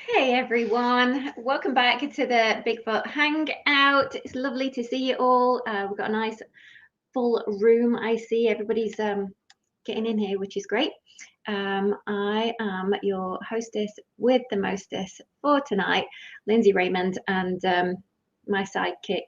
Hey everyone, welcome back to the Bigfoot Hangout. It's lovely to see you all. We've got a nice full room. I see everybody's getting in here, which is great. I am your hostess with the mostess for tonight, Lindsay Raymond, and my sidekick.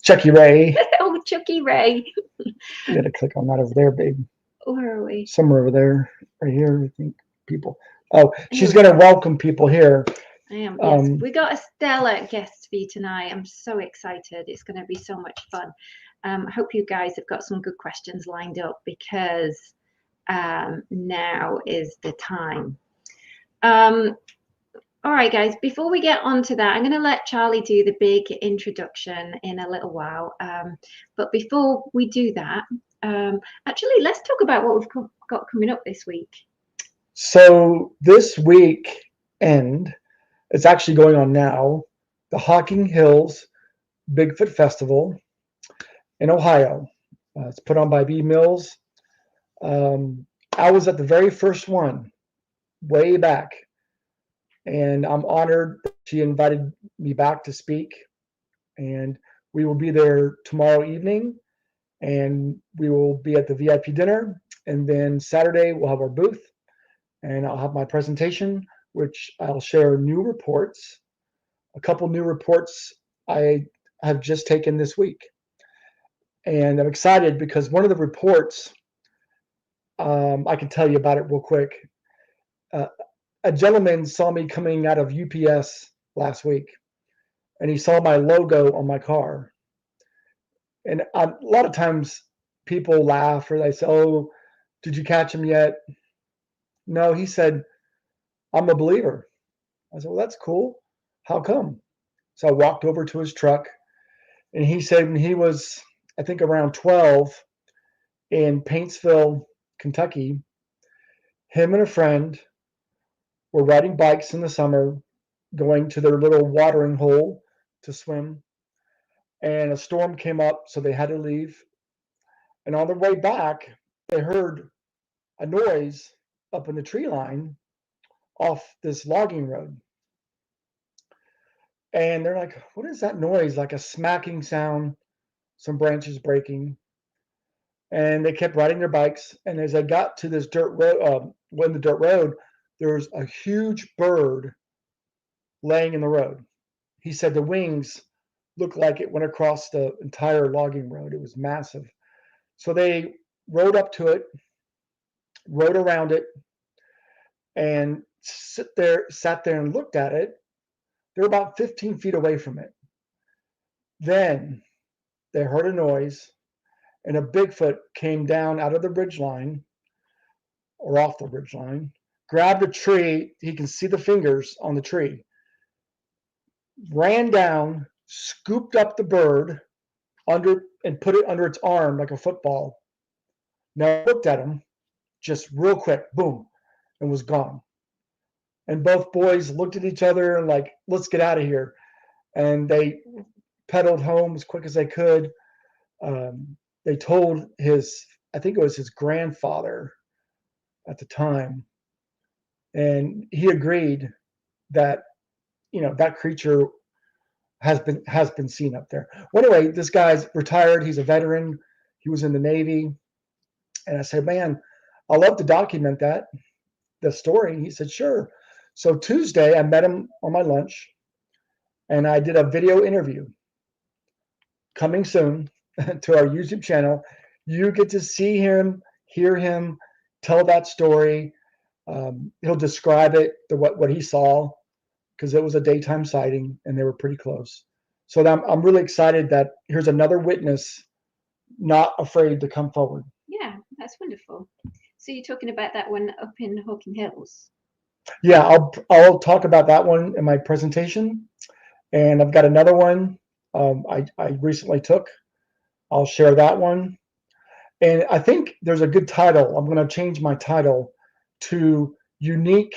Chucky Ray. Oh, Chucky Ray. You gotta click on that over there, babe. Where are we? Somewhere over there, right here. I think people. Oh, Here she's we gonna go. welcome people here. I am. Yes, we got a stellar guest for you tonight. I'm so excited. It's going to be so much fun. I hope you guys have got some good questions lined up because now is the time. All right, guys, before we get on to that, I'm going to let Charlie do the big introduction in a little while. But before we do that, actually, let's talk about what we've got coming up this week. So this weekend, it's actually going on now, the Hocking Hills Bigfoot Festival in Ohio. It's put on by B Mills. I was at the very first one, way back, and I'm honored that she invited me back to speak. And we will be there tomorrow evening, and we will be at the VIP dinner. And then Saturday, we'll have our booth, and I'll have my presentation, which I'll share new reports, a couple new reports I have just taken this week. And I'm excited because one of the reports, I can tell you about it real quick. Uh, a gentleman saw me coming out of UPS last week, and he saw my logo on my car. And a lot of times people laugh or they say, "Oh, did you catch him yet?" No, he said, "I'm a believer." I said, "Well, that's cool. How come?" So I walked over to his truck, and he said when he was, I think, around 12 in Paintsville, Kentucky, him and a friend were riding bikes in the summer, going to their little watering hole to swim, and a storm came up, so they had to leave. And on their way back, they heard a noise up in the tree line off this logging road. And they're like, "What is that noise?" Like a smacking sound, some branches breaking. And they kept riding their bikes. And as they got to this dirt road, when the dirt road, there was a huge bird laying in the road. He said the wings looked like it went across the entire logging road. It was massive. So they rode up to it, rode around it, and sat there and looked at it. They're about 15 feet away from it. Then they heard a noise, and a Bigfoot came down out of the ridge line or off the ridge line, grabbed a tree. He can see the fingers on the tree, ran down, scooped up the bird under and put it under its arm like a football. Now looked at him just real quick, boom, and was gone. And both boys looked at each other and like, let's get out of here. And they pedaled home as quick as they could. They told his, I think it was his grandfather at the time, and he agreed that that creature has been seen up there. Well, anyway, this guy's retired. He's a veteran. He was in the Navy, and I said, "Man, I love to document the story." He said, "Sure." So Tuesday, I met him on my lunch, and I did a video interview. Coming soon to our YouTube channel. You get to see him, hear him, tell that story. He'll describe it, what he saw, because it was a daytime sighting and they were pretty close. So I'm really excited that here's another witness not afraid to come forward. Yeah, that's wonderful. So you're talking about that one up in Hocking Hills? Yeah, I'll talk about that one in my presentation, and I've got another one I recently took. I'll share that one, and I think there's a good title. I'm going to change my title to Unique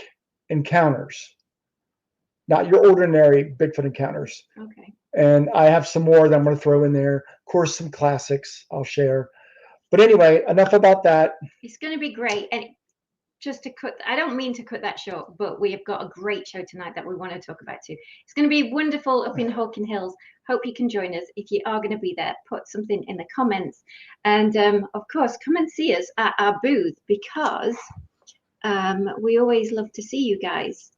Encounters, not your ordinary Bigfoot encounters. Okay. And I have some more that I'm going to throw in there. Of course, some classics I'll share. But anyway, enough about that. It's going to be great. And just to cut, I don't mean to cut that short, but we have got a great show tonight that we want to talk about too. It's going to be wonderful up in Hawking Hills. Hope you can join us. If you are going to be there, put something in the comments. And of course, come and see us at our booth, because we always love to see you guys.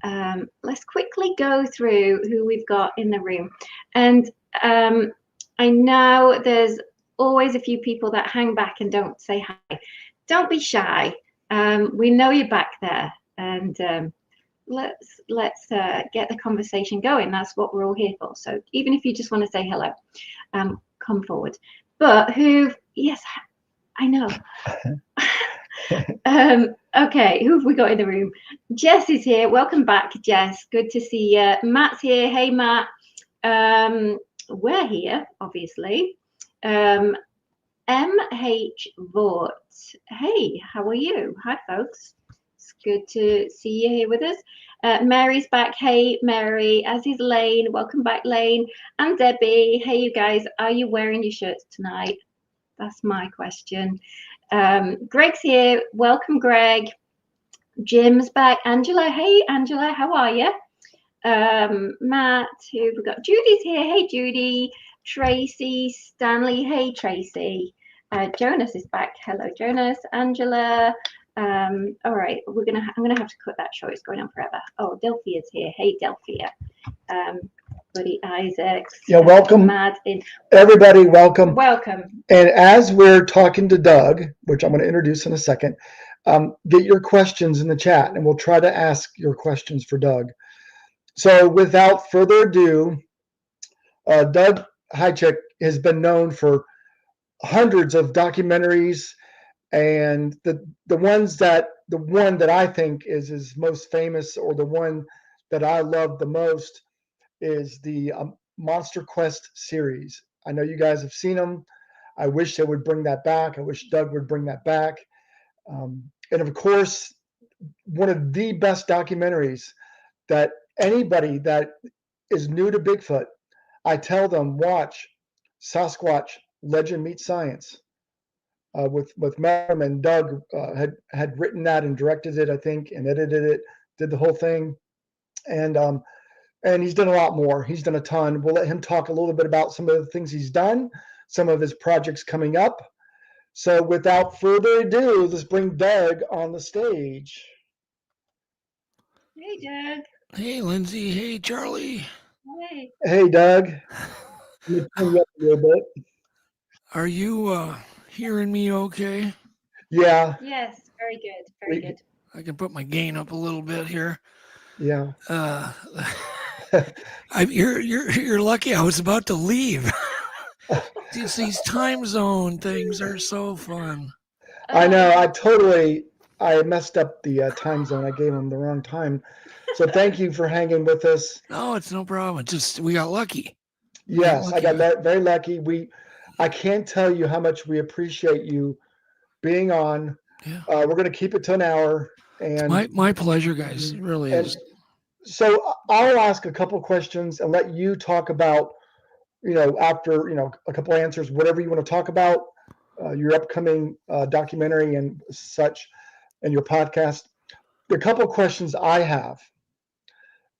Let's quickly go through who we've got in the room. And I know there's always a few people that hang back and don't say hi. Don't be shy. We know you're back there, and let's get the conversation going. That's what we're all here for. So even if you just want to say hello, come forward. But yes, I know. Okay, who have we got in the room? Jess is here. Welcome back, Jess. Good to see you. Matt's here. Hey, Matt. We're here, obviously. MH Vort. Hey, how are you? Hi, folks. It's good to see you here with us. Mary's back. Hey, Mary. As is Lane. Welcome back, Lane. And Debbie. Hey, you guys. Are you wearing your shirts tonight? That's my question. Greg's here. Welcome, Greg. Jim's back. Angela. Hey, Angela. How are you? Matt. Who have we got? Judy's here. Hey, Judy. Tracy. Stanley. Hey, Tracy. Jonas is back. Hello, Jonas. Angela. All right. I'm gonna have to cut that short. It's going on forever. Oh, Delphia's here. Hey, Delphia. Buddy Isaacs. Yeah, welcome. Everybody, welcome. Welcome. And as we're talking to Doug, which I'm going to introduce in a second, get your questions in the chat, and we'll try to ask your questions for Doug. So without further ado, Doug Hajicek has been known for hundreds of documentaries, and the one that I think is his most famous, or the one that I love the most, is the MonsterQuest series. I know you guys have seen them. I wish they would bring that back. I wish Doug would bring that back. And of course, one of the best documentaries that anybody that is new to Bigfoot, I tell them, watch Sasquatch Legend Meets Science with Merriam, and Doug had written that and directed it, I think, and edited it, did the whole thing. And he's done a lot more. He's done a ton. We'll let him talk a little bit about some of the things he's done, some of his projects coming up. So without further ado, let's bring Doug on the stage. Hey, Doug. Hey, Lindsay. Hey, Charlie. Hey. Hey, Doug. Let me turn you up a little bit. Are you hearing me okay? Yeah. Yes, very good. Very good. I can put my gain up a little bit here. Yeah. You're lucky. I was about to leave. These time zone things are so fun. I know. I messed up the time zone. I gave him the wrong time. So thank you for hanging with us. No, it's no problem. It's just we got lucky. Yes, I got very lucky. I can't tell you how much we appreciate you being on. Yeah. We're going to keep it to an hour. And it's my pleasure, guys. It really is. So I'll ask a couple questions and let you talk about, after, a couple answers, whatever you want to talk about, your upcoming documentary and such, and your podcast. The couple questions I have.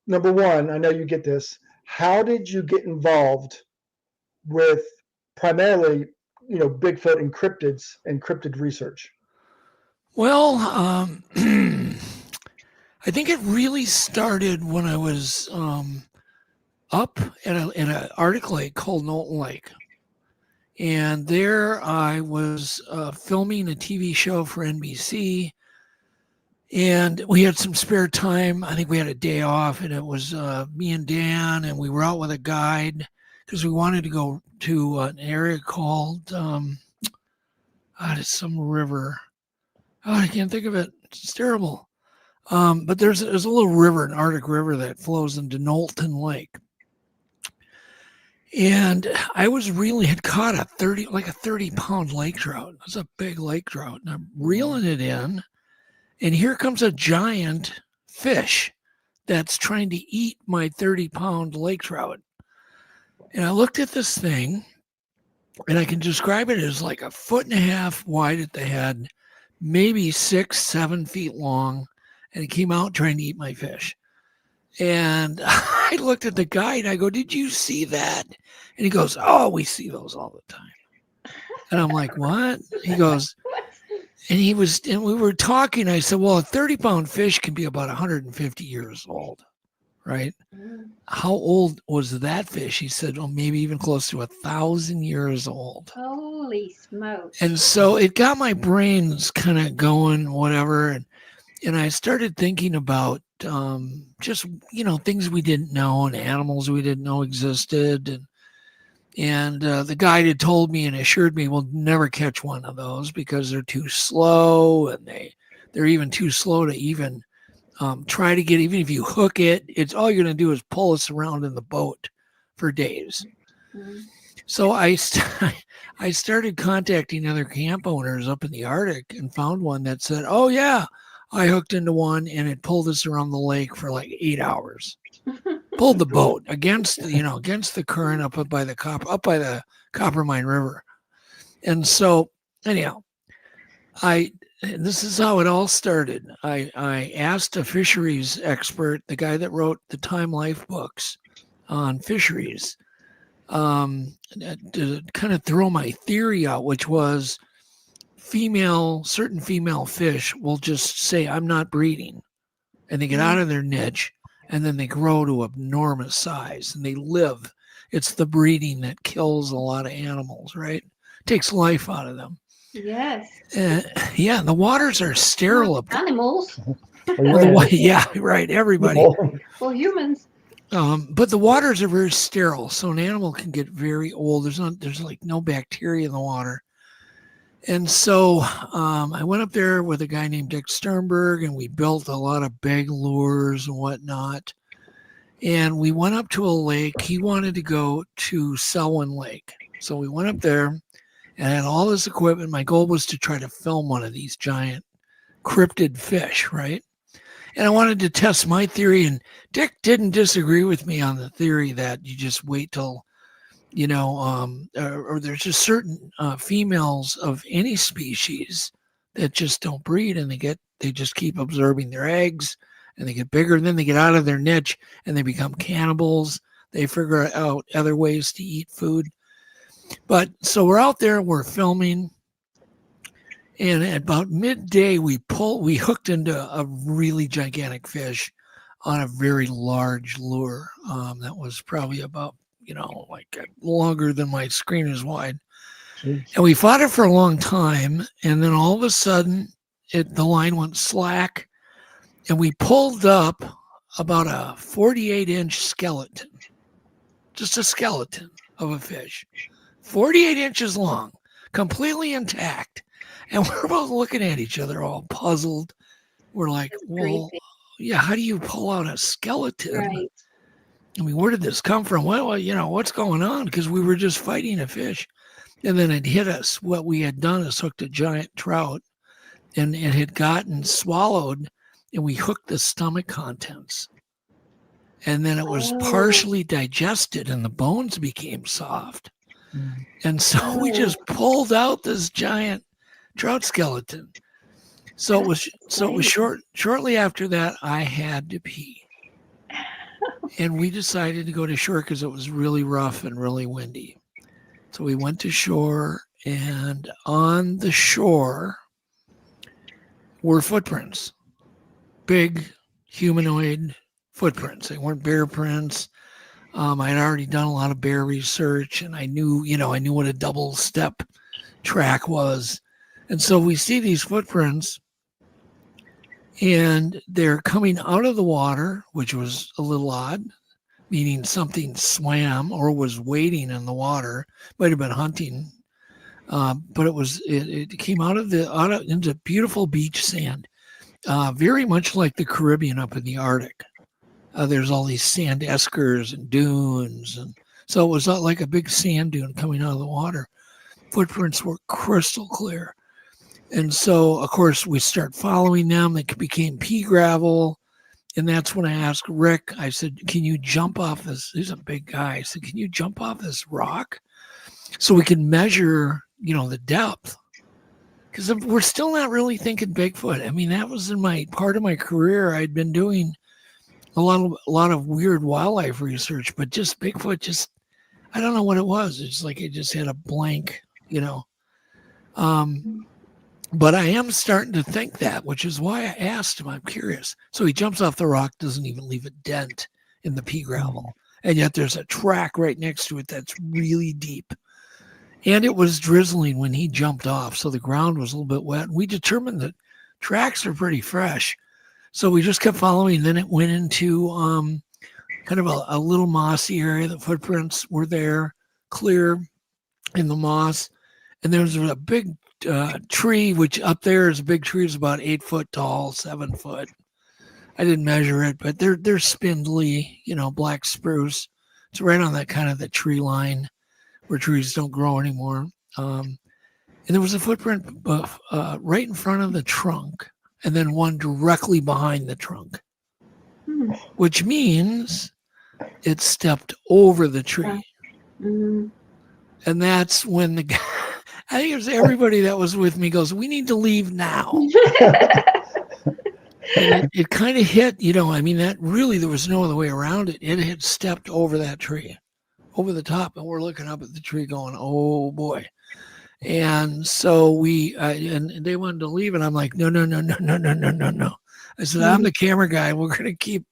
Number one, I know you get this. How did you get involved with primarily, Bigfoot encrypted research? Well, I think it really started when I was up at an Arctic lake called Knowlton Lake. And there I was filming a TV show for NBC. And we had some spare time. I think we had a day off, and it was me and Dan, and we were out with a guide because we wanted to go to an area called, it's some river. Oh, I can't think of it. It's terrible. But there's a little river, an Arctic river that flows into Knowlton Lake. And I had caught a 30-pound lake trout. It was a big lake trout. And I'm reeling it in. And here comes a giant fish that's trying to eat my 30-pound lake trout. And I looked at this thing, and I can describe it as like 1.5 feet wide at the head, maybe 6, 7 feet long, and he came out trying to eat my fish. And I looked at the guy and I go, "Did you see that?" And he goes, "Oh, we see those all the time." And I'm like, "What?" He goes, and we were talking. I said, "Well, a 30-pound fish can be about 150 years old, right?" How old was that fish? He said, "Oh, maybe even close to 1,000 years old." Holy smokes. And so it got my brains kind of going, whatever. And I started thinking about just, things we didn't know and animals we didn't know existed. And the guide had told me and assured me we'll never catch one of those because they're too slow, and they're even too slow to even try to get. Even if you hook it, it's all you're going to do is pull us around in the boat for days. So I started contacting other camp owners up in the Arctic and found one that said, "Oh yeah, I hooked into one and it pulled us around the lake for like 8 hours." Pulled the boat against the current up by the Coppermine River. And so anyhow, this is how it all started. I asked a fisheries expert, the guy that wrote the Time Life books on fisheries, to kind of throw my theory out, which was certain female fish will just say, "I'm not breeding," and they get out of their niche, and then they grow to enormous size and they live. It's the breeding that kills a lot of animals, right? Takes life out of them. Yes. Yeah, the waters are sterile up there. Animals. Yeah, right. Everybody. Well, humans. But the waters are very sterile, so an animal can get very old. There's like no bacteria in the water. And so I went up there with a guy named Dick Sternberg, and we built a lot of big lures and whatnot. And we went up to a lake. He wanted to go to Selwyn Lake. So we went up there and had all this equipment. My goal was to try to film one of these giant cryptid fish, right? And I wanted to test my theory. And Dick didn't disagree with me on the theory that you just wait till or there's just certain females of any species that just don't breed, and they just keep absorbing their eggs, and they get bigger, and then they get out of their niche and they become cannibals. They figure out other ways to eat food. But so we're out there, we're filming, and at about midday we hooked into a really gigantic fish on a very large lure that was probably about longer than my screen is wide. Jeez. And we fought it for a long time. And then all of a sudden the line went slack, and we pulled up about a 48-inch skeleton, just a skeleton of a fish, 48 inches long, completely intact. And we're both looking at each other all puzzled. We're like, well, yeah, how do you pull out a skeleton? Right. I mean, where did this come from? Well, what's going on? Because we were just fighting a fish. And then it hit us. What we had done is hooked a giant trout, and it had gotten swallowed, and we hooked the stomach contents. And then it was partially digested, and the bones became soft. And so we just pulled out this giant trout skeleton. So it was shortly after that I had to pee. And we decided to go to shore because it was really rough and really windy. So we went to shore, and on the shore were footprints, big humanoid footprints. They weren't bear prints. I had already done a lot of bear research, and I knew what a double step track was. And so we see these footprints, and they're coming out of the water, which was a little odd, meaning something swam or was waiting in the water. Might have been hunting, but it came out into beautiful beach sand, very much like the Caribbean up in the Arctic. There's all these sand eskers and dunes, and so it was like a big sand dune coming out of the water. Footprints were crystal clear. And so, of course, we start following them. They became pea gravel. And that's when I asked Rick, I said, can you jump off this? He's a big guy. I said, can you jump off this rock so we can measure, the depth? because we're still not really thinking Bigfoot. I mean, that was in my part of my career. I'd been doing a lot of weird wildlife research, but just Bigfoot, just I don't know what it was. It's like it just had a blank, you know. But I am starting to think that, which is why I asked him. I'm curious. So he jumps off the rock, doesn't even leave a dent in the pea gravel, and yet there's a track right next to it that's really deep. And it was drizzling when he jumped off, so the ground was a little bit wet. We determined that tracks are pretty fresh. So we just kept following. Then it went into kind of a little mossy area. The footprints were there, clear in the moss. And there was a big tree, which up there is a big tree. It's about 8 foot tall, 7 foot. I didn't measure it, but they're spindly, you know, black spruce. It's right on that kind of the tree line where trees don't grow anymore. And there was a footprint right in front of the trunk, and then one directly behind the trunk, which means it stepped over the tree. And that's when the guy, I think it was everybody that was with me goes, we need to leave now. And it kind of hit, you know, I mean, that really, there was no other way around it. It had stepped over that tree, over the top, and we're looking up at the tree going, oh boy. And so and they wanted to leave, and I'm like, no. I said, I'm the camera guy. We're gonna keep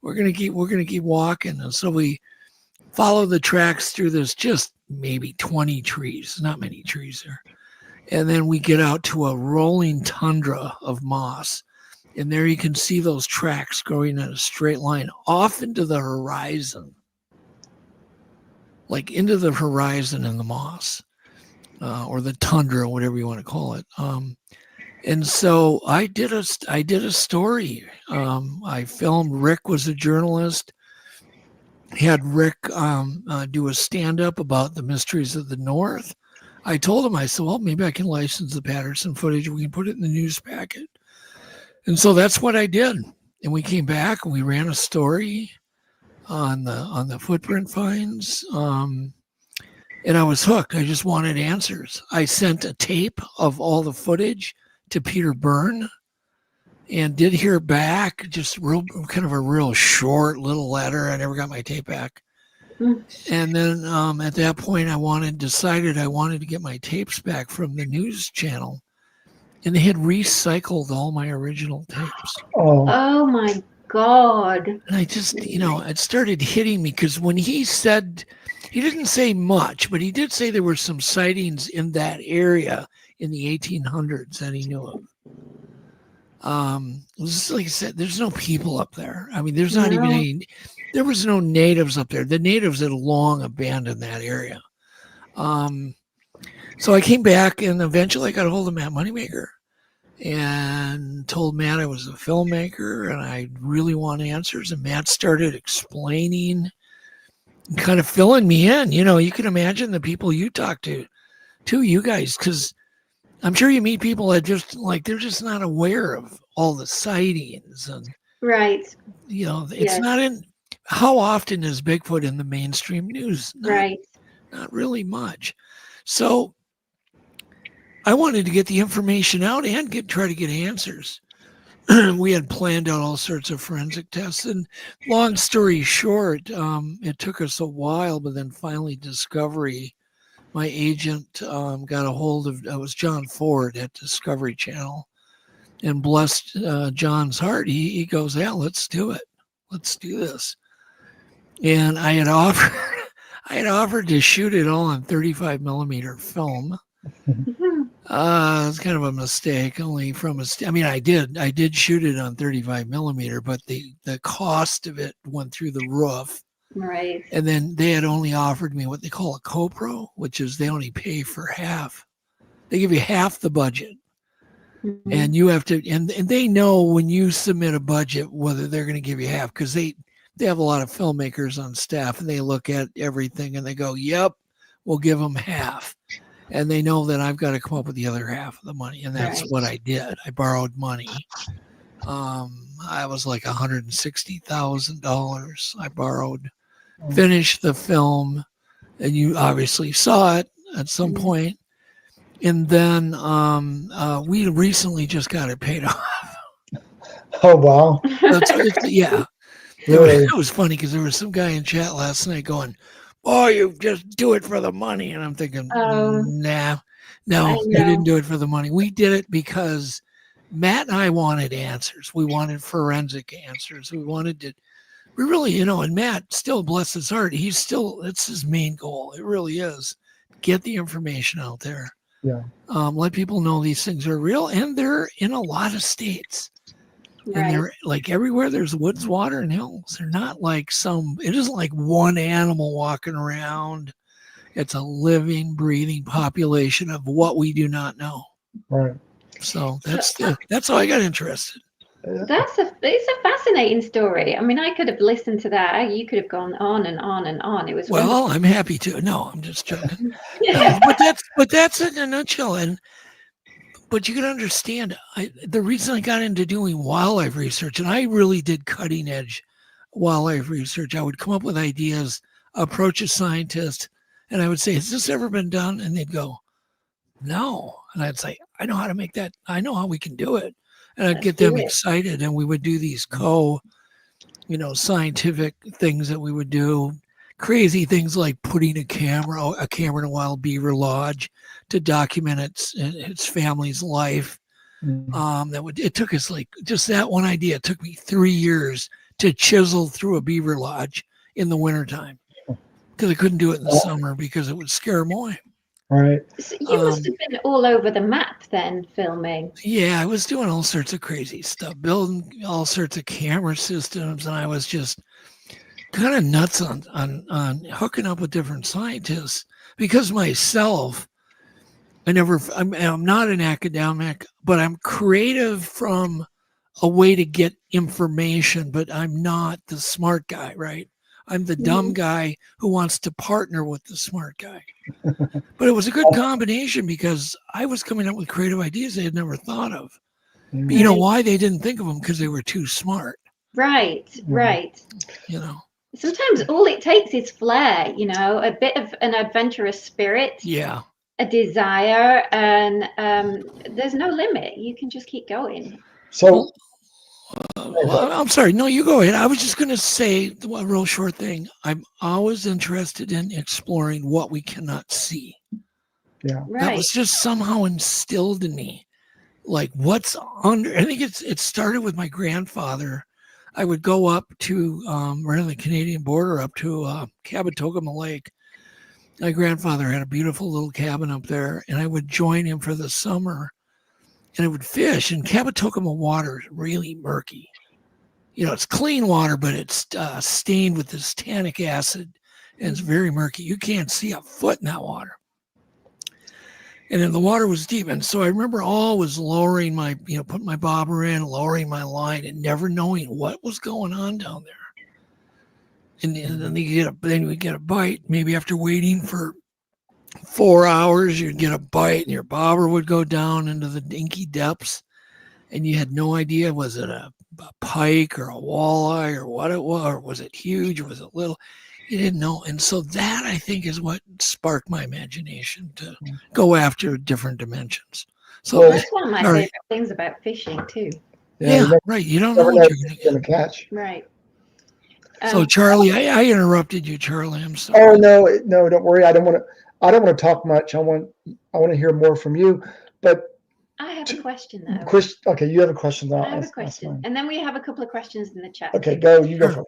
walking. And so we follow the tracks through this just maybe 20 trees, not many trees there. And then we get out to a rolling tundra of moss. And there you can see those tracks going in a straight line off into the horizon, like into the horizon in the moss. Or the tundra, whatever you want to call it. And so I did a story. I filmed. Rick was a journalist. Had Rick do a stand-up about the mysteries of the North. I told him, I said, well, maybe I can license the Patterson footage. We can put it in the news packet. And so that's what I did. And we came back and we ran a story on the footprint finds. And I was hooked. I just wanted answers. I sent a tape of all the footage to Peter Byrne and did hear back, just kind of a real short little letter. I never got my tape back. And then at that point, decided I wanted to get my tapes back from the news channel. And they had recycled all my original tapes. Oh my God. And I just, you know, it started hitting me because when he said, he didn't say much, but he did say there were some sightings in that area in the 1800s that he knew of. It was like I said, there's no people up there. I mean, there's not even any, there was no natives up there. The natives had long abandoned that area. So I came back and eventually I got a hold of Matt Moneymaker and told Matt I was a filmmaker and I really want answers. And Matt started explaining, kind of filling me in. You know, you can imagine the people you talk to you guys, because I'm sure you meet people that just like, they're just not aware of all the sightings. And, right. You know, it's not in, how often is Bigfoot in the mainstream news? Not really much. So I wanted to get the information out and try to get answers. We had planned out all sorts of forensic tests, and long story short, it took us a while, but then finally Discovery, my agent got a hold of, it was John Ford at Discovery Channel, and blessed John's heart. He goes, yeah, let's do it. Let's do this. And I had offered to shoot it all on 35 millimeter film. It's kind of a mistake, only from I mean, I did shoot it on 35 millimeter, but the cost of it went through the roof. Right. And then they had only offered me what they call a co-pro, which is they only pay for half. They give you half the budget. And you have to, and they know when you submit a budget, whether they're going to give you half, because they have a lot of filmmakers on staff and they look at everything and they go, yep, we'll give them half. And they know that I've got to come up with the other half of the money. And that's what I did. I borrowed money. I was like $160,000 I borrowed, finished the film, and you obviously saw it at some point. And then we recently just got it paid off. Oh, wow. Yeah. Really? It was funny because there was some guy in chat last night going, "Oh, you just do it for the money," and I'm thinking, nah, no, we didn't do it for the money. We did it because Matt and I wanted answers. We wanted forensic answers. We really, and Matt, still bless his heart, that's his main goal. It really is. Get the information out there. Yeah. Let people know these things are real, and they're in a lot of states. Right. And they're like everywhere there's woods, water, and hills. They're not like it isn't like one animal walking around. It's a living, breathing population of what we do not know. Right. So that's how I got interested. It's a fascinating story. I mean, I could have listened to that. You could have gone on and on and on. It was wonderful. I'm happy to. No, I'm just joking. But that's in a nutshell. But you can understand, the reason I got into doing wildlife research, and I really did cutting edge wildlife research. I would come up with ideas, approach a scientist, and I would say, "Has this ever been done?" And they'd go, "No." And I'd say, "I know how to make that. I know how we can do it." And I'd get them excited, and we would do these scientific things that we would do. Crazy things like putting a camera in a wild beaver lodge to document its family's life. It took us just that one idea. It took me 3 years to chisel through a beaver lodge in the wintertime because I couldn't do it in the summer because it would scare them away. Right. So you must have been all over the map then, filming. Yeah, I was doing all sorts of crazy stuff, building all sorts of camera systems, and I was just kind of nuts on hooking up with different scientists because myself, I'm not an academic, but I'm creative from a way to get information, but I'm not the smart guy, right? I'm the dumb guy who wants to partner with the smart guy. But it was a good combination because I was coming up with creative ideas they had never thought of. But you know why they didn't think of them? Because they were too smart. Right. Sometimes all it takes is flair, a bit of an adventurous spirit. Yeah. A desire, and there's no limit. You can just keep going. So, I'm sorry. No, you go ahead. I was just going to say a real short thing. I'm always interested in exploring what we cannot see. Yeah. Right. That was just somehow instilled in me. Like what's under, I think it started with my grandfather. I would go up to right on the Canadian border up to Cabotogama Lake. My grandfather had a beautiful little cabin up there, and I would join him for the summer, and I would fish. And Cabotogama water is really murky. It's clean water, but it's stained with this tannic acid, and it's very murky. You can't see a foot in that water. And then the water was deep. And so I remember always lowering putting my bobber in, lowering my line, and never knowing what was going on down there. And then we'd get a bite. Maybe after waiting for 4 hours, you'd get a bite, and your bobber would go down into the inky depths. And you had no idea, was it a pike or a walleye or what it was, or was it huge, or was it little? You didn't know. And so that, I think, is what sparked my imagination to go after different dimensions. So that's one of my favorite things about fishing too. Yeah, right. You don't know what you're going to catch. Right. So Charlie, I interrupted you, Charlie. I'm sorry. Oh no, don't worry. I don't want to talk much. I want to hear more from you. But I have a question though. Okay, you have a question. I have a question, and then we have a couple of questions in the chat. Okay, go. You go first.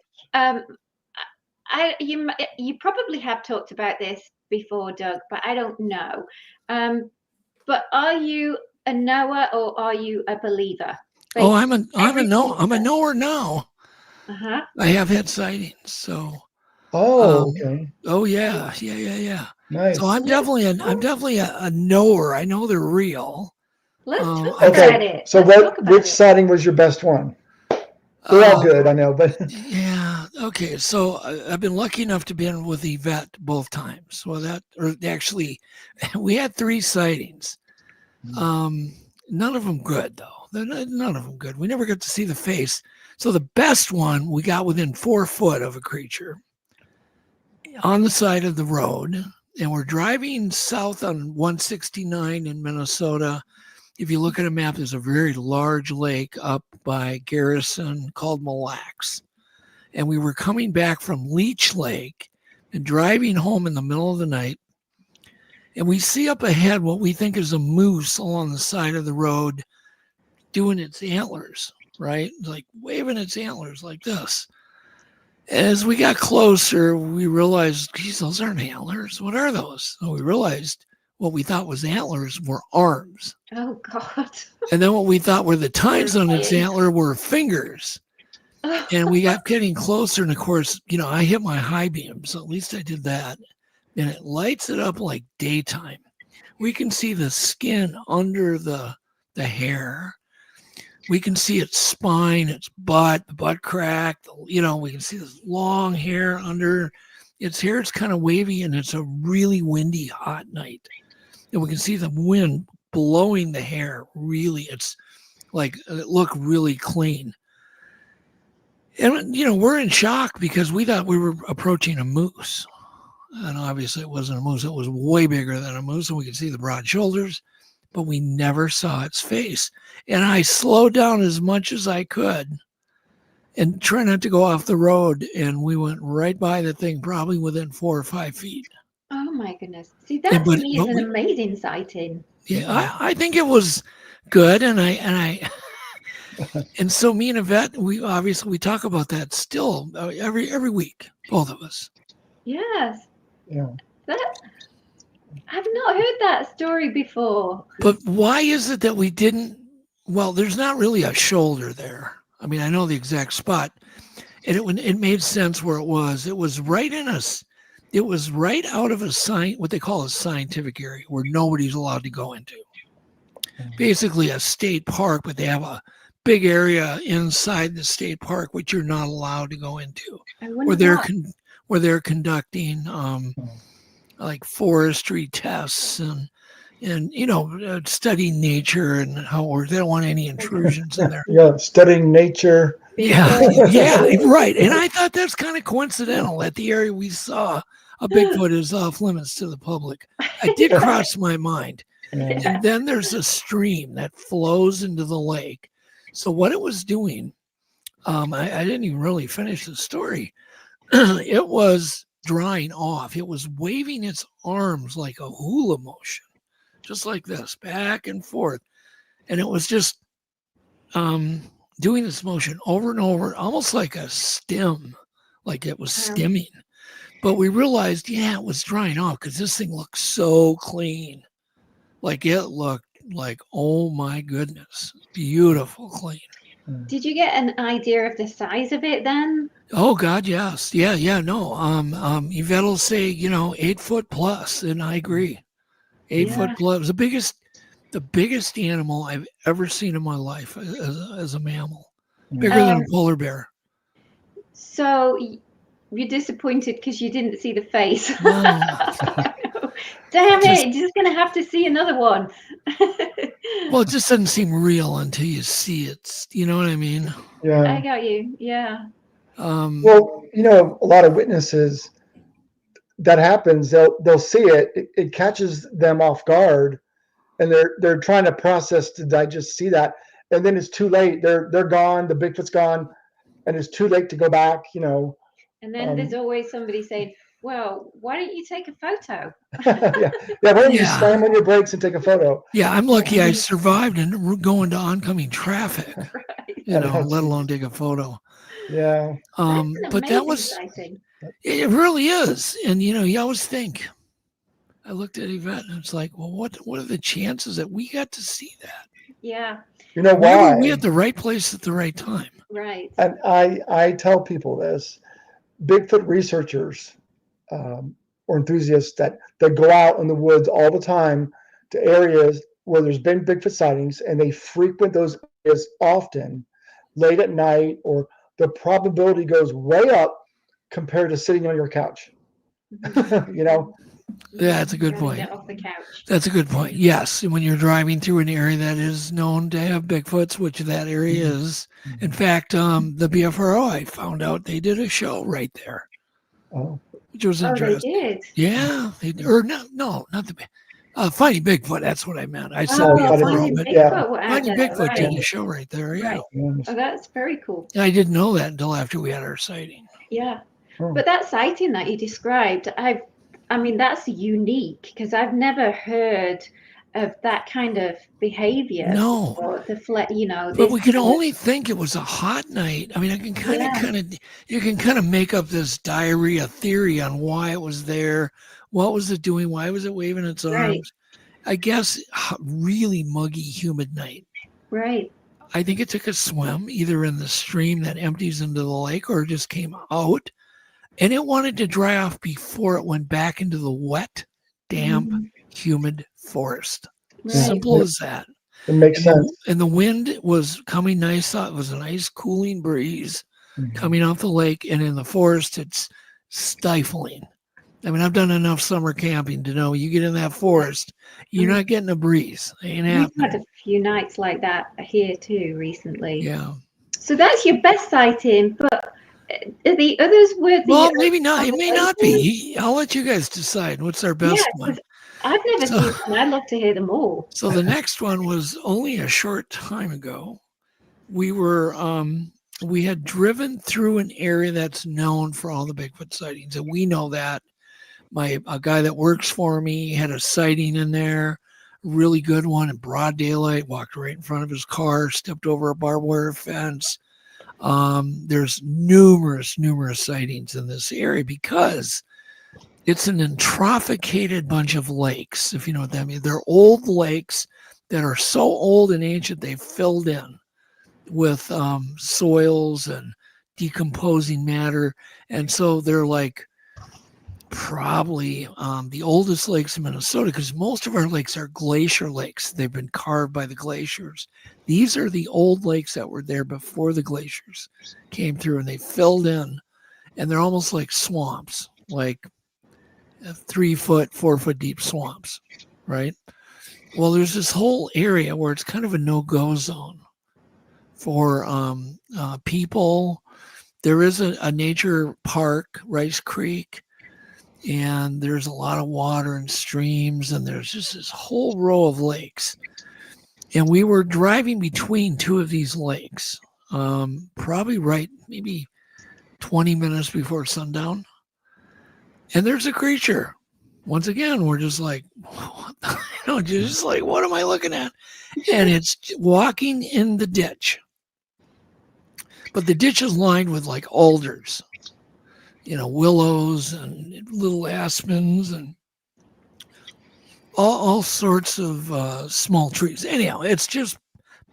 You probably have talked about this before, Doug, but I don't know. But are you a knower or are you a believer? Oh, I'm a knower now. Uh-huh. I have had sightings, so. Oh, okay. Oh yeah. Nice. So I'm definitely a knower. I know they're real. Let's talk about it. So which sighting was your best one? They're all good, I know, but yeah. Okay, so I've been lucky enough to be with Yvette both times. Actually, we had 3 sightings. None of them good though. None of them good. We never got to see the face. So the best one, we got within 4 foot of a creature on the side of the road. and we're driving south on 169 in Minnesota. If you look at a map, there's a very large lake up by Garrison called Mille Lacs. And we were coming back from Leech Lake and driving home in the middle of the night. And we see up ahead what we think is a moose along the side of the road doing its antlers, right? Like waving its antlers like this. As we got closer, we realized, geez, those aren't antlers. What are those? So we realized what we thought was antlers were arms. Oh, God. And then what we thought were the tines on its antler were fingers. And we got getting closer. And of course, you know, I hit my high beam. So at least I did that. And it lights it up like daytime. We can see the skin under the hair. We can see its spine, its butt, the butt crack. You know, we can see this long hair under its hair. It's kind of wavy, and it's a really windy, hot night. And we can see the wind blowing the hair. Really, it's like it looked really clean. And, you know, we're in shock because we thought we were approaching a moose. And obviously it wasn't a moose. It was way bigger than a moose, and we could see the broad shoulders, but we never saw its face. And I slowed down as much as I could and try not to go off the road. And we went right by the thing, probably within 4 or 5 feet. Oh my goodness. See, that to me is an amazing sighting. Yeah, I think it was good. And and so me and Yvette, we talk about that still every week, both of us. Yes. Yeah. I've not heard that story before. But why is it that we didn't? Well, there's not really a shoulder there. I mean, I know the exact spot, and it made sense where it was. It was right in us. It was right out of what they call a scientific area where nobody's allowed to go into. Basically, a state park, but they have a big area inside the state park which you're not allowed to go into, where they're conducting like forestry tests and you know, studying nature and how they don't want any intrusions in there. Yeah, studying nature. Yeah, right. And I thought that's kind of coincidental that the area we saw a Bigfoot is off limits to the public. It did cross my mind. And then there's a stream that flows into the lake. So what it was doing, I didn't even really finish the story. It was drying off. It was waving its arms like a hula motion, just like this, back and forth. And it was just doing this motion over and over, almost like a stim, like it was stimming. But we realized, it was drying off because this thing looked so clean. Like it looked like, oh my goodness, beautiful clean. Did you get an idea of the size of it then? Oh God, yes. Yeah, no. Yvette will say, 8 foot plus, and I agree. 8 foot plus. It was the biggest animal I've ever seen in my life as a mammal. Bigger than a polar bear. So you're disappointed because you didn't see the face. No. Damn it, you're just going to have to see another one. Well, it just doesn't seem real until you see it. You know what I mean? Yeah. I got you. Yeah. Well, a lot of witnesses, that happens, they'll see it. It catches them off guard, and they're trying to process to digest, see that, and then it's too late. They're gone. The Bigfoot's gone, and it's too late to go back. And then there's always somebody saying, well, why don't you take a photo? Why don't you slam on your brakes and take a photo? Yeah, I'm lucky I survived and going to oncoming traffic, Right. let alone take a photo. Yeah. But that was, exciting. It really is. And, you always think, I looked at Yvette and it's like, well, what are the chances that we got to see that? Yeah. You know why? We at the right place at the right time. Right. And I tell people this, Bigfoot researchers or enthusiasts that go out in the woods all the time to areas where there's been Bigfoot sightings, and they frequent those areas often, late at night, or the probability goes way up compared to sitting on your couch. Yeah, that's a good point. Get off the couch. That's a good point. Yes, when you're driving through an area that is known to have Bigfoots, which that area is. In fact, the BFRO, I found out they did a show right there. Oh. which was Oh, they interesting. did. Yeah, or no, not the Finding Bigfoot. That's what I meant. I said Oh, we have Finding Finding but Bigfoot were out Finding there, Bigfoot right? did the show right there. Yeah, Right. Oh, that's very cool. and I didn't know that until after we had our sighting. Yeah. Oh. But that sighting that you described, I mean, that's unique because I've never heard of that kind of behavior. No. Before. But we could only think it was a hot night. I mean, I can you can kind of make up this diarrhea theory on why it was there, what was it doing, why was it waving its arms. Right. I guess really muggy, humid night. Right. I think it took a swim either in the stream that empties into the lake or it just came out, and it wanted to dry off before it went back into the wet, damp, humid forest. Right. Simple as that. It makes sense. And the wind was coming nice. It was a nice cooling breeze coming off the lake, and in the forest, it's stifling. I mean, I've done enough summer camping to know you get in that forest, you're not getting a breeze. It ain't happening. We've had a few nights like that here too recently. Yeah. So that's your best sighting, but the others were Well, maybe not. It may not be. I'll let you guys decide. What's our best one? I've never seen one. I'd love to hear them all. So the next one was only a short time ago. We were we had driven through an area that's known for all the Bigfoot sightings, and we know that. A guy that works for me had a sighting in there, really good one in broad daylight, walked right in front of his car, stepped over a barbed wire fence. There's numerous sightings in this area because it's an eutrophicated bunch of lakes, if you know what that means. They're old lakes that are so old and ancient they've filled in with soils and decomposing matter. And so they're like probably the oldest lakes in Minnesota, because most of our lakes are glacier lakes. They've been carved by the glaciers. These are the old lakes that were there before the glaciers came through, and they filled in, and they're almost like swamps, like 3 foot, 4 foot deep swamps, right? Well, there's this whole area where it's kind of a no-go zone for people. There is a nature park, Rice Creek, and there's a lot of water and streams, and there's just this whole row of lakes. And we were driving between 2 of these lakes, probably maybe 20 minutes before sundown. And there's a creature. Once again, we're just like, what am I looking at? And it's walking in the ditch. But the ditch is lined with like alders, willows and little aspens and all sorts of small trees. Anyhow, it's just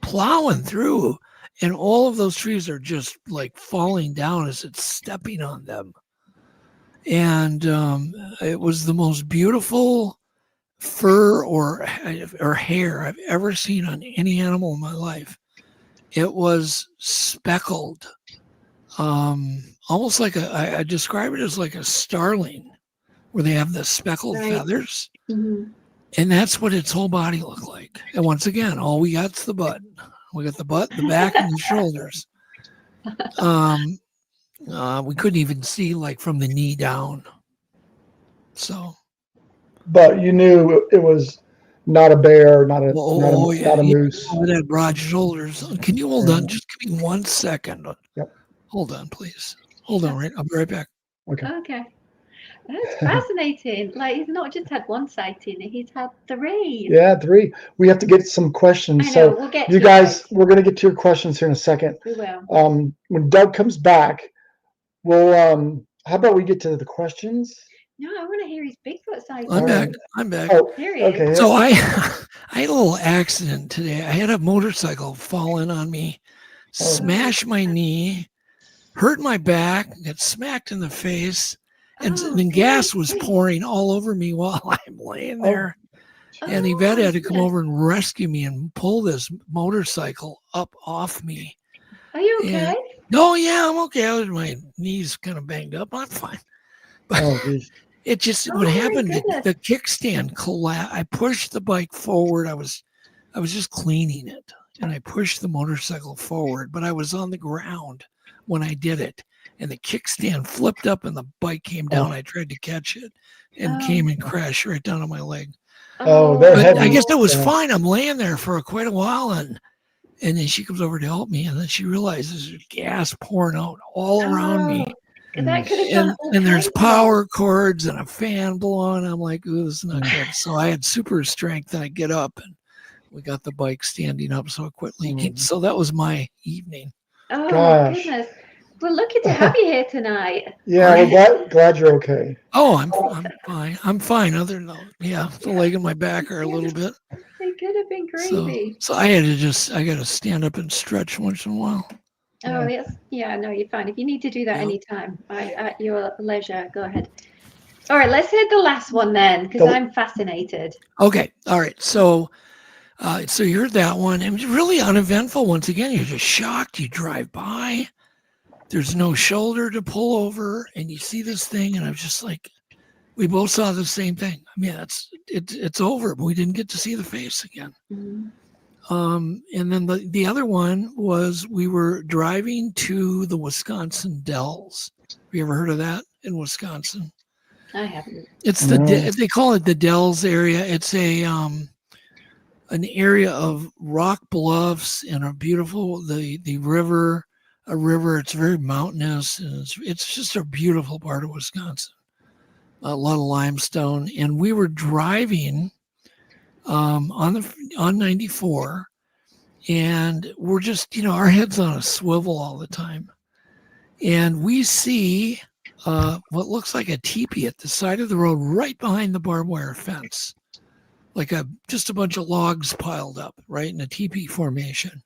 plowing through, and all of those trees are just like falling down as it's stepping on them. And it was the most beautiful fur or hair I've ever seen on any animal in my life. It was speckled, almost like I describe it as like a starling, where they have the speckled feathers. Mm-hmm. And that's what its whole body looked like. And once again, all we got's the butt. We got the butt, the back, and the shoulders. We couldn't even see like from the knee down. So. But you knew it was not a bear, not a moose. With that broad shoulders. Can you hold on? Just give me 1 second. Yep. Hold on, please. Hold on, right? I'll be right back. Okay. That's fascinating. Like, he's not just had one sighting, he's had 3. Yeah, 3. We have to get some questions. I know, we'll get you guys, we're going to get to your questions here in a second. We will. When Doug comes back, we'll, how about we get to the questions? No, I want to hear his Bigfoot sighting. I'm back. Oh, there he is. okay. So I had a little accident today. I had a motorcycle fall in on me, smash my knee, hurt my back, get smacked in the face. And then gas was pouring all over me while I'm laying there. And Yvette had to come over and rescue me and pull this motorcycle up off me. Are you okay? Yeah, I'm okay. My knee's kind of banged up. I'm fine. But it just, what happened, the kickstand collapsed. I pushed the bike forward. I was just cleaning it. And I pushed the motorcycle forward, but I was on the ground when I did it. and the kickstand flipped up and the bike came down. I tried to catch it and came and crashed right down on my leg. Oh, they're But heavy. I guess it was Yeah. fine. I'm laying there for quite a while, and then she comes over to help me, and then she realizes there's gas pouring out all around me. That could have done all And there's kinds of power cords and a fan blowing. I'm like, ooh, this is not good. So I had super strength, and I get up, and we got the bike standing up, so I quit leaking. So that was my evening. Oh Gosh. my goodness. We're lucky to have you here tonight. Yeah, we're glad you're okay. Oh, I'm fine. I'm fine. Other than the leg and my back are a little bit. It could have been crazy. So I had to I got to stand up and stretch once in a while. Oh, yes. Yeah, no, you're fine. If you need to do that anytime, at your leisure, go ahead. All right, let's hit the last one then, because I'm fascinated. Okay. All right. So you heard that one. It was really uneventful. Once again, you're just shocked. You drive by. There's no shoulder to pull over, and you see this thing, and I'm just like, we both saw the same thing. I mean, it's over, but we didn't get to see the face again. And then the other one was we were driving to the Wisconsin Dells. Have you ever heard of that in Wisconsin? I haven't. It's they call it the Dells area. It's an area of rock bluffs and a beautiful the river. A river. It's very mountainous, and it's just a beautiful part of Wisconsin. A lot of limestone, and we were driving on 94, and we're just our heads on a swivel all the time, and we see what looks like a teepee at the side of the road, right behind the barbed wire fence, like just a bunch of logs piled up, right in a teepee formation.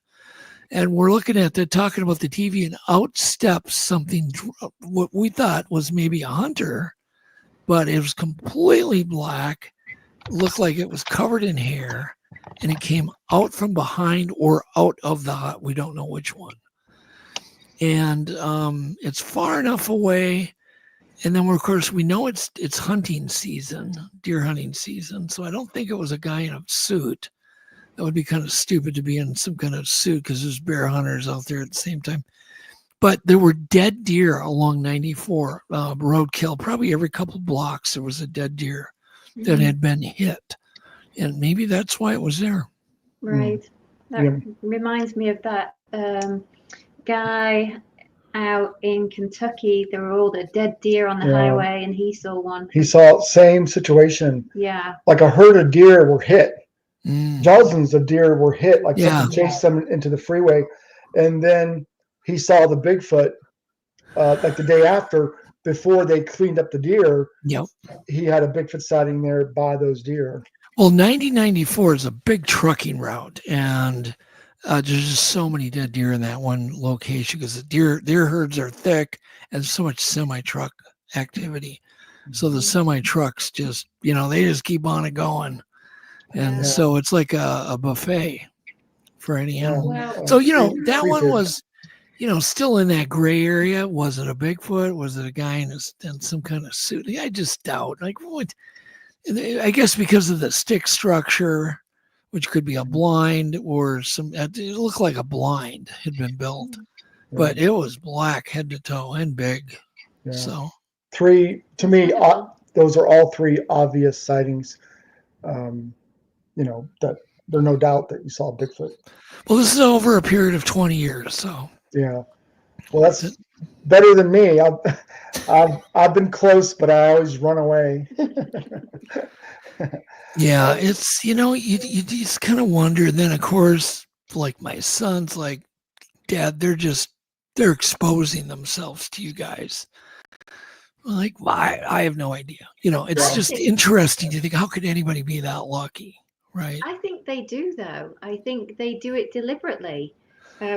And we're looking at talking about the TV, and out steps something, what we thought was maybe a hunter, but it was completely black, looked like it was covered in hair, and it came out from behind or out of the hut. We don't know which one. And it's far enough away. And then, of course, we know it's hunting season, deer hunting season. So I don't think it was a guy in a suit. That would be kind of stupid to be in some kind of suit because there's bear hunters out there at the same time. But there were dead deer along 94 roadkill. Probably every couple blocks there was a dead deer that had been hit. And maybe that's why it was there. Right. That reminds me of that guy out in Kentucky. There were all the dead deer on the highway, and he saw one. He saw same situation. Yeah. Like a herd of deer were hit. Dozens of deer were hit, like something chased them into the freeway. And then he saw the Bigfoot like the day after, before they cleaned up the deer. Yep. He had a Bigfoot sighting there by those deer. Well, 9094 is a big trucking route, and there's just so many dead deer in that one location because the deer herds are thick and so much semi-truck activity. So the semi-trucks just, they just keep on it going. And so it's like a buffet for any animal. Wow. So, that one was, still in that gray area. Was it a Bigfoot? Was it a guy in some kind of suit? I just doubt. Like, what? I guess because of the stick structure, which could be a blind or it looked like a blind had been built. But it was black head to toe and big. Yeah. So to me, those are all three obvious sightings. That there's no doubt that you saw Bigfoot. Well, this is over a period of 20 years, so. Yeah. Well, that's better than me. I've been close, but I always run away. Yeah, it's you just kind of wonder. And then of course, like my son's like, Dad, they're exposing themselves to you guys. Like, I have no idea. It's just interesting to think, how could anybody be that lucky? Right. I think they do, though. I think they do it deliberately.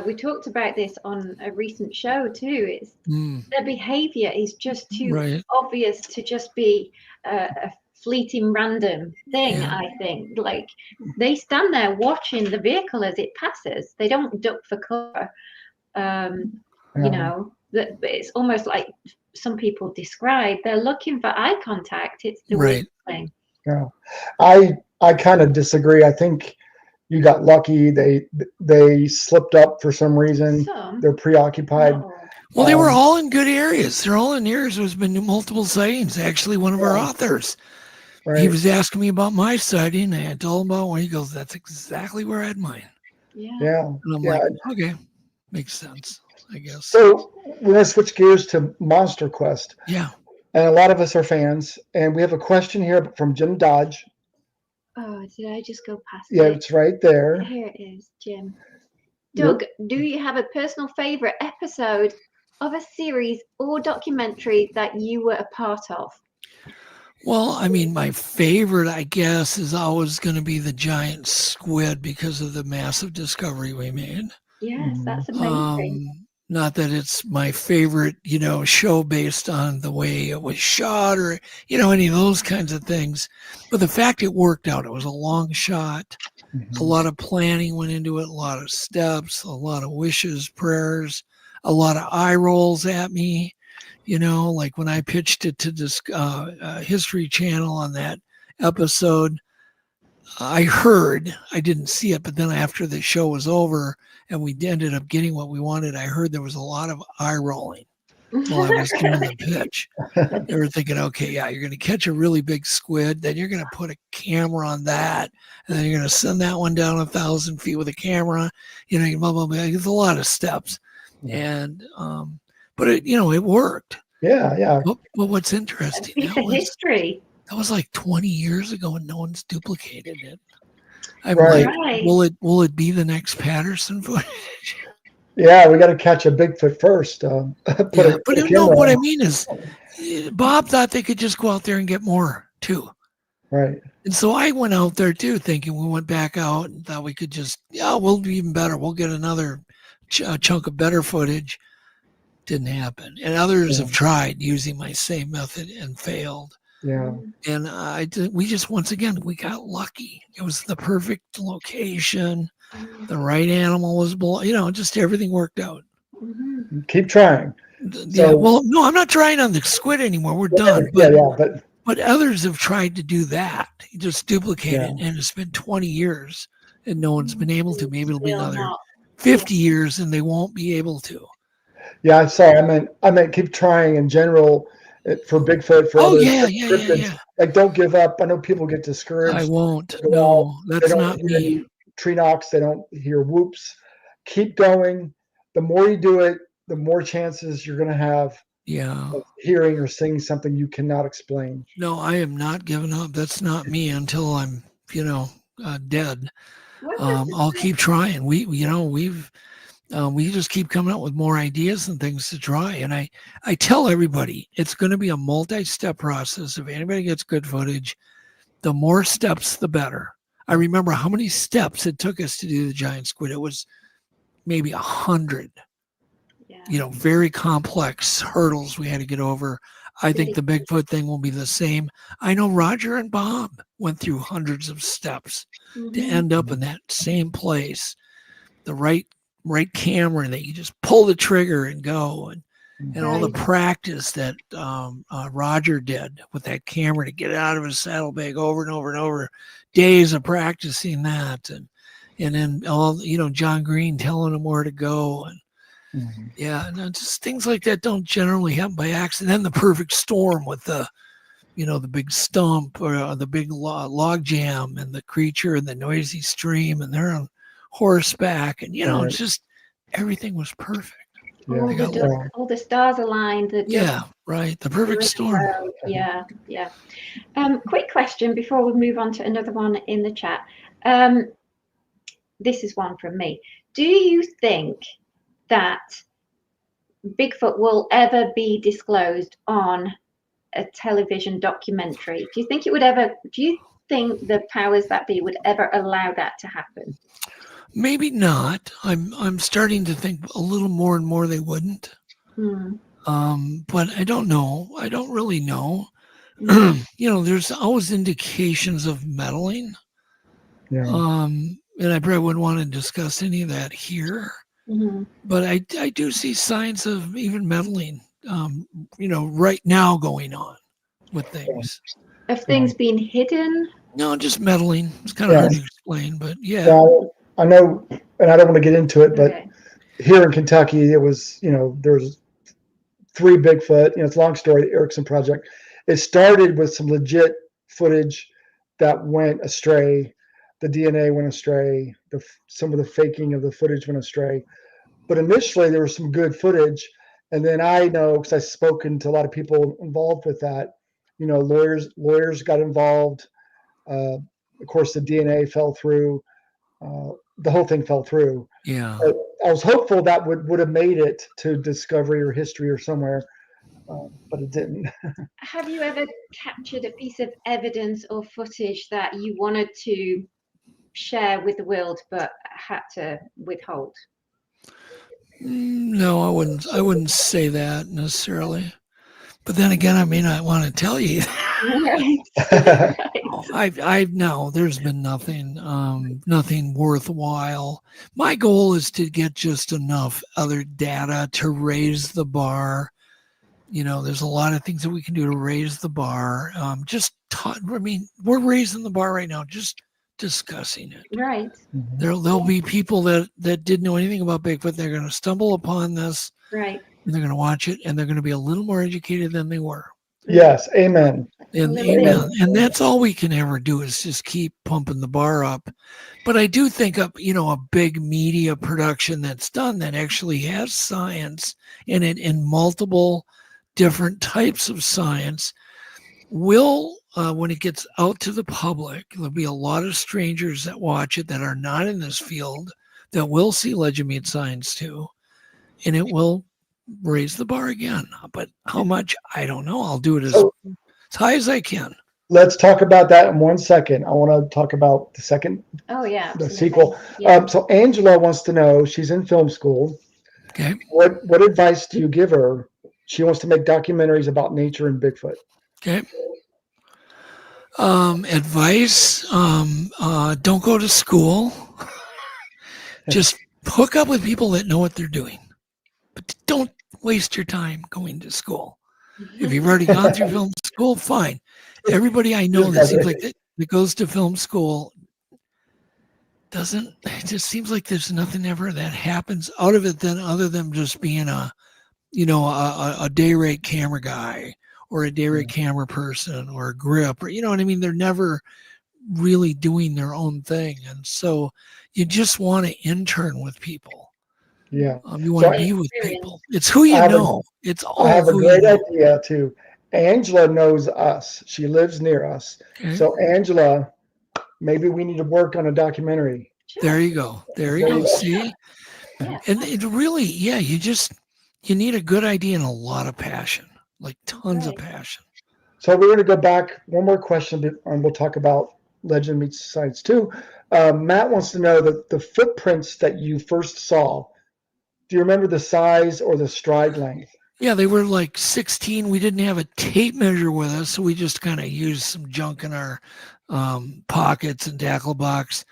We talked about this on a recent show too. It's their behavior is just too obvious to just be a fleeting random thing. Yeah. I think like they stand there watching the vehicle as it passes. They don't duck for cover. It's almost like some people describe. They're looking for eye contact. It's the weird thing. Yeah, I kind of disagree. I think you got lucky. They slipped up for some reason. They're preoccupied. Well, they were all in good areas. They're all in areas. There's been multiple sightings. Actually, one of our Yeah. authors, Right. he was asking me about my sighting, and I told him about one. He goes, "That's exactly where I had mine." Yeah. Yeah. And I'm Yeah. like, "Okay, makes sense, I guess." So we're going to switch gears to MonsterQuest. Yeah. And a lot of us are fans. And we have a question here from Jim Dodge. Oh, did I just go past Yeah, it? it's right there. Here it is, Jim. Yep. Doug, do you have a personal favorite episode of a series or documentary that you were a part of? Well, I mean, my favorite, I guess, is always going to be the giant squid because of the massive discovery we made. Yes, that's amazing. Not that it's my favorite, show based on the way it was shot or, any of those kinds of things. But the fact it worked out, it was a long shot. A lot of planning went into it, a lot of steps, a lot of wishes, prayers, a lot of eye rolls at me. Like when I pitched it to this History Channel on that episode, I didn't see it, but then after the show was over and we ended up getting what we wanted, I heard there was a lot of eye rolling while I was doing the pitch. They were thinking, okay, yeah, you're going to catch a really big squid, then you're going to put a camera on that, and then you're going to send that one down 1,000 feet with a camera. Blah, blah, blah. It's a lot of steps. And, but it worked. Yeah. But what's interesting, History. That was like 20 years ago and no one's duplicated it. I'm Right. like, will it be the next Patterson footage? Yeah, we got to catch a Bigfoot first. What I mean is, Bob thought they could just go out there and get more too. Right. And so I went out there too, thinking we went back out and thought we could we'll do even better. We'll get another chunk of better footage. Didn't happen. And others have tried using my same method and failed. Yeah. And we just, once again, we got lucky. It was the perfect location. The right animal was below, just everything worked out. Keep trying. Yeah. Well, no, I'm not trying on the squid anymore. We're done. But others have tried to do that. Just duplicate it. And it's been 20 years and no one's been able to. Maybe it'll be another 50 years and they won't be able to. Yeah, I saw. I meant keep trying in general for Bigfoot. For others, yeah. Like, don't give up. I know people get discouraged. I won't. No, that's not me. Tree knocks. They don't hear whoops. Keep going. The more you do it, the more chances you're going to have. Of hearing or seeing something you cannot explain. No, I am not giving up. That's not me until I'm, dead. I'll keep trying. We just keep coming up with more ideas and things to try. And I tell everybody, it's going to be a multi-step process. If anybody gets good footage, the more steps, the better. I remember how many steps it took us to do the giant squid. It was maybe 100, very complex hurdles we had to get over. I think the Bigfoot thing will be the same. I know Roger and Bob went through hundreds of steps to end up in that same place. The right camera that you just pull the trigger and go, and all the practice that Roger did with that camera to get it out of his saddlebag over and over and over, days of practicing that, and then all John Green telling him where to go, and just things like that don't generally happen by accident. Then the perfect storm with the the big stump or the big log jam and the creature and the noisy stream, and they're on horseback, and it's just everything was perfect. All the stars aligned. Right. The perfect storm. Yeah. Quick question before we move on to another one in the chat. This is one from me. Do you think that Bigfoot will ever be disclosed on a television documentary? Do you think the powers that be would ever allow that to happen? Maybe not. I'm starting to think a little more and more they wouldn't. But I don't know. I don't really know. There's always indications of meddling. And I probably wouldn't want to discuss any of that here. But I do see signs of even meddling, right now going on with things. Of things being hidden? No, just meddling. It's kind of hard to explain, but I know, and I don't want to get into it, but here in Kentucky, it was, there's 3 Bigfoot. It's a long story, the Erickson project. It started with some legit footage that went astray. The DNA went astray. Some of the faking of the footage went astray. But initially, there was some good footage. And then I know, because I've spoken to a lot of people involved with that, lawyers got involved. Of course, the DNA fell through. The whole thing fell through. Yeah. I was hopeful that would have made it to Discovery or History or somewhere, but it didn't. Have you ever captured a piece of evidence or footage that you wanted to share with the world but had to withhold? No, I wouldn't say that necessarily. But then again, I may not want to tell you. No, there's been nothing worthwhile. My goal is to get just enough other data to raise the bar. There's a lot of things that we can do to raise the bar. We're raising the bar right now, just discussing it. Right. There'll be people that didn't know anything about Bigfoot. They're going to stumble upon this. Right. And they're going to watch it, and they're going to be a little more educated than they were. Yes, amen. And amen. And that's all we can ever do is just keep pumping the bar up. But I do think a big media production that's done that actually has science in it, in multiple different types of science, will, when it gets out to the public, there'll be a lot of strangers that watch it that are not in this field that will see Legend Meets Science too, and it will raise the bar again. But how much, I don't know. I'll do it as high as I can. Let's talk about that in 1 second. I want to talk about the second. Oh yeah, the sequel. Yeah. So Angela wants to know, she's in film school. Okay. What advice do you give her? She wants to make documentaries about nature and Bigfoot. Okay. Advice, don't go to school. Just hook up with people that know what they're doing. But don't waste your time going to school. If you've already gone through film school, fine. Everybody I know that seems like that goes to film school it just seems like there's nothing ever that happens out of it than other than just being a day rate camera guy or a day rate camera person or a grip, or you know what I mean? They're never really doing their own thing. And so you just want to intern with people. Yeah. You want to be with people. It's who you know. It's all I have a who great you know. idea too. Angela knows us. She lives near us. Okay. So Angela, maybe we need to work on a documentary. There you go. There you go. See? Yeah. And it really, you need a good idea and a lot of passion, like tons of passion. So we're going to go back one more question, and we'll talk about Legend Meets Science too. Matt wants to know the footprints that you first saw. Do you remember the size or the stride length? Yeah, they were like 16. We didn't have a tape measure with us, so we just kind of used some junk in our pockets and tackle box.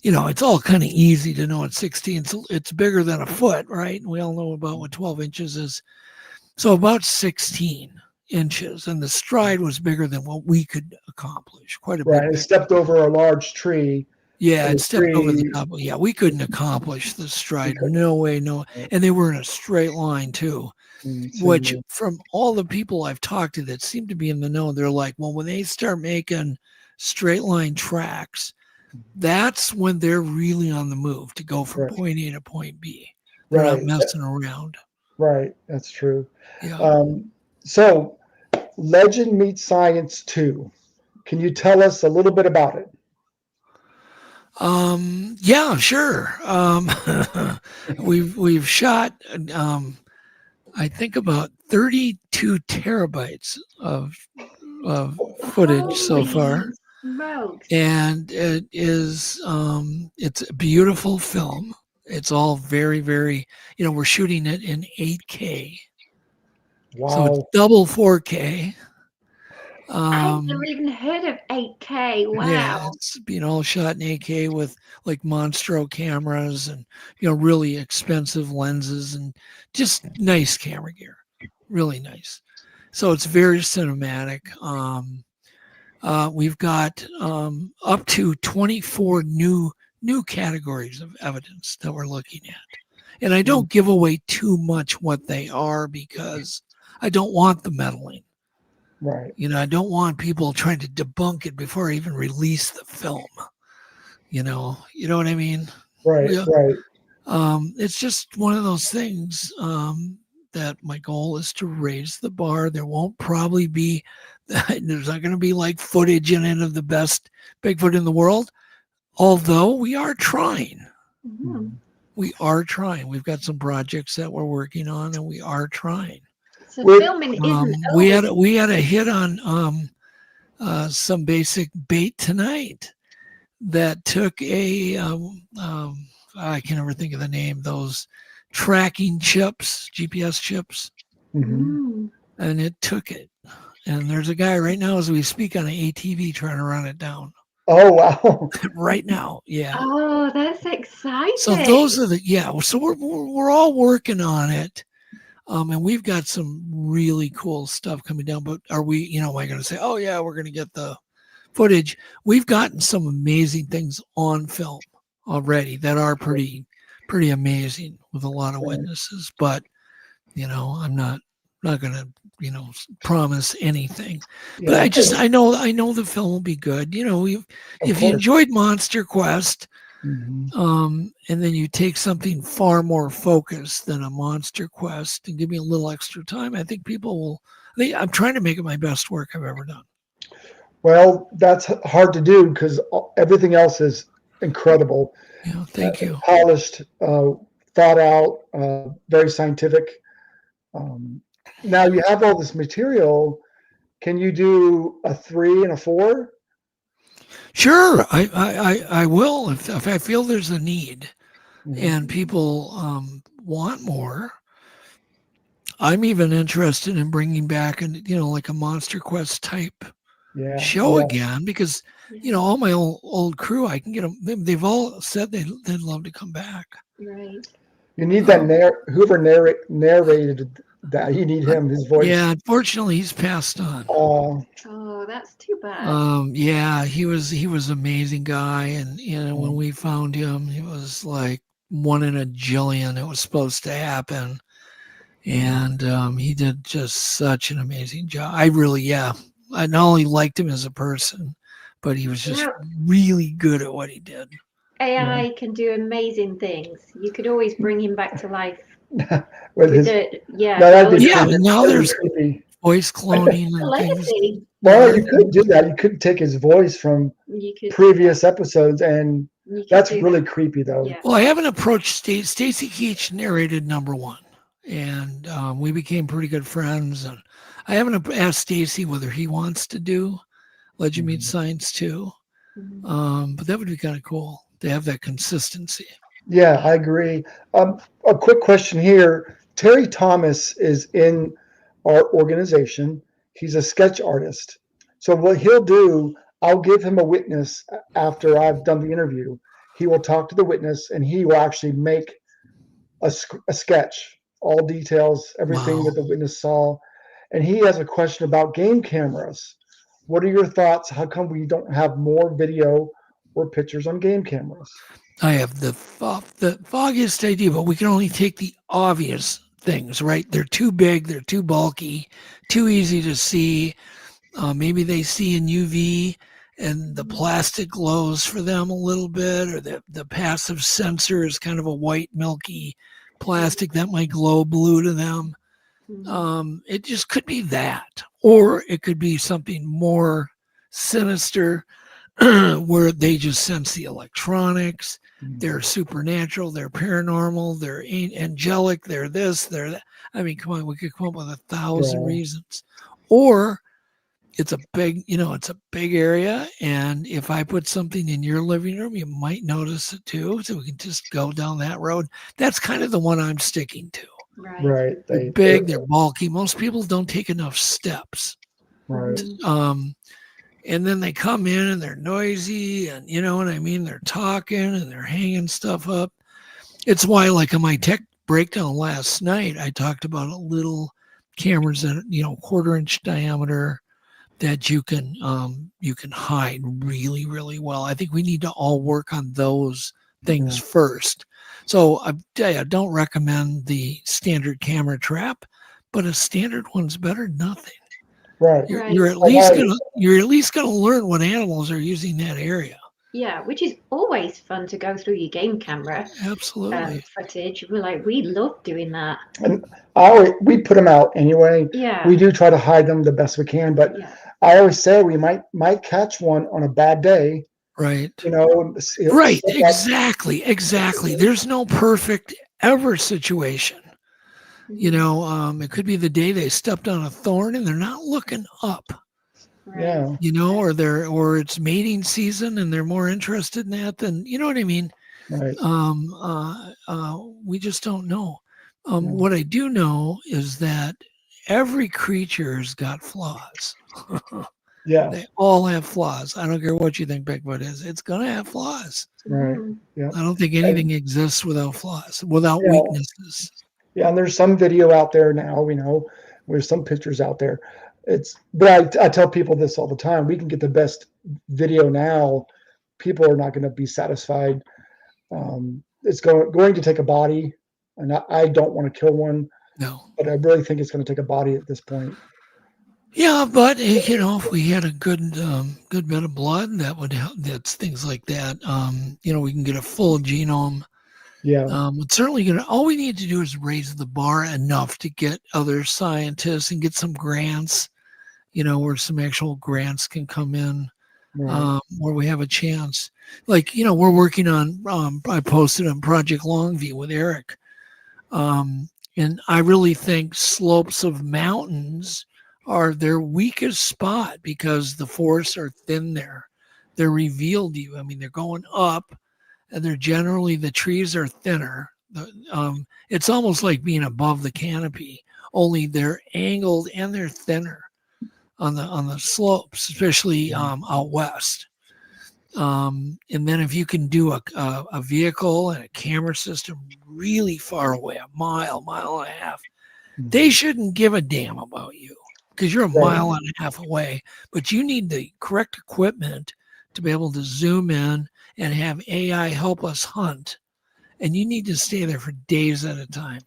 It's all kind of easy to know at 16. It's bigger than a foot, right? We all know about what 12 inches is. So about 16 inches, and the stride was bigger than what we could accomplish. Quite a bit. Right, it stepped over a large tree. Yeah, it stepped over the top. Yeah, we couldn't accomplish the stride. No way, no. And they were in a straight line too, which from all the people I've talked to that seem to be in the know, they're like, well, when they start making straight line tracks, that's when they're really on the move to go from point A to point B. They're not messing around. Right, that's true. Yeah. So Legend Meets Science 2. Can you tell us a little bit about it? Yeah, sure. We've shot, I think about 32 terabytes of footage so far. Smokes. And it is, it's a beautiful film. It's all very, very, we're shooting it in 8K. Wow. So it's double 4K. I've never even heard of 8K. Wow. Yeah, it's being all shot in 8K with like Monstro cameras and really expensive lenses and just nice camera gear. Really nice. So it's very cinematic. We've got up to 24 new categories of evidence that we're looking at. And I don't give away too much what they are because I don't want the meddling. Right. You know, I don't want people trying to debunk it before I even release the film. You know what I mean? Right. We, Right. it's just one of those things that my goal is to raise the bar. There won't probably be, there's not going to be like footage in it of the best Bigfoot in the world, although we are trying. Mhm. We are trying. We've got some projects that we're working on, and we are trying. So With- filming isn't We over. had a hit on some basic bait tonight that took a I can never think of the name, those tracking chips, GPS chips, Mhm. and it took it. And there's a guy right now as we speak on an ATV trying to run it down. Oh, wow. Right now, yeah. Oh, that's exciting. So those are the So we're all working on it, and we've got some really cool stuff coming down. But are we? You know, am I going to say, oh yeah, we're going to get the footage? We've gotten some amazing things on film already that are pretty amazing with a lot of Right. witnesses. But you know, I'm not going to promise anything. But Yeah. I know the film will be good. You know, if you course. enjoyed MonsterQuest. Mhm. And then you take something far more focused than a MonsterQuest and give me a little extra time. I think people will. I'm trying to make it my best work I've ever done. Well, that's hard to do because everything else is incredible. Yeah, thank you. Polished, thought out, very scientific. Now you have all this material. Can you do a 3 and a 4? Sure, I will if I feel there's a need Mhm. and people want more. I'm even interested in bringing back like a MonsterQuest type Yeah. show Yeah. again because all my old crew, I can get them. They've all said they'd love to come back. Right. You need that whoever narrated that. You need him, his voice. Yeah, unfortunately, he's passed on. Oh, that's too bad. Yeah, he was an amazing guy, and when we found him, he was like one in a jillion. It was supposed to happen, and he did just such an amazing job. I not only liked him as a person, but he was just really good at what he did. AI can do amazing things. You could always bring him back to life. With his, now there's creepy. Voice cloning and legacy. things. Well, you could do that. You could take his voice from previous episodes, and that's really creepy, though. Yeah. Well, I haven't approached Stacy Keach narrated #1, and we became pretty good friends. And I haven't asked Stacy whether he wants to do Legend Meets Science too, but that would be kind of cool to have that consistency. Yeah, I agree. A quick question here. Terry Thomas is in our organization. He's a sketch artist. So what he'll do, I'll give him a witness after I've done the interview. He will talk to the witness and he will actually make a sketch, all details, everything that the witness saw. And he has a question about game cameras. What are your thoughts? How come we don't have more video or pictures on game cameras? I have the foggiest idea, but we can only take the obvious things, right? They're too big, they're too bulky, too easy to see. Maybe they see in UV and the plastic glows for them a little bit, or the passive sensor is kind of a white, milky plastic that might glow blue to them. It just could be that, or it could be something more sinister where they just sense the electronics. They're supernatural, they're paranormal, they're angelic, they're this, they're that. I mean, come on, we could come up with 1,000 reasons. Or it's a big, it's a big area, and if I put something in your living room, you might notice it too. So we can just go down that road. That's kind of the one I'm sticking to. Right. They're big, they're bulky. Most people don't take enough steps. Right. And then they come in and they're noisy, and you know what I mean? They're talking and they're hanging stuff up. It's why, like on my tech breakdown last night, I talked about little cameras that, 1/4-inch diameter that you can hide really, really well. I think we need to all work on those things first. So I don't recommend the standard camera trap, but a standard one's better than nothing. Right. You're at least gonna learn what animals are using that area. Yeah, which is always fun to go through your game camera Absolutely. footage. We love doing that. And we put them out anyway. Yeah. We do try to hide them the best we can, but Yeah. I always say we might catch one on a bad day. Right. Right. Exactly. There's no perfect ever situation. It could be the day they stepped on a thorn and they're not looking up. Right. Yeah. Or it's mating season and they're more interested in that than, you know what I mean? Right. We just don't know. What I do know is that every creature's got flaws. Yeah. They all have flaws. I don't care what you think Bigfoot is. It's going to have flaws. Right. Yeah. I don't think anything exists without flaws, without weaknesses. Yeah, and there's some video out there now. There's some pictures out there. But I tell people this all the time. We can get the best video now. People are not going to be satisfied. It's going to take a body, and I don't want to kill one. No. But I really think it's going to take a body at this point. Yeah, but if we had a good bit of blood, that would help. That's things like that. We can get a full genome. Yeah. It's certainly all we need to do is raise the bar enough to get other scientists and get some grants, where some actual grants can come in, Right. where we have a chance. Like, we're working on, I posted on Project Longview with Eric. And I really think slopes of mountains are their weakest spot because the forests are thin there. They're revealed to you. I mean, they're going up and the trees are thinner. It's almost like being above the canopy, only they're angled and they're thinner on the slopes, especially out west. And then if you can do a vehicle and a camera system really far away, a mile and a half, they shouldn't give a damn about you because you're a mile and a half away, but you need the correct equipment to be able to zoom in and have AI help us hunt. And you need to stay there for days at a time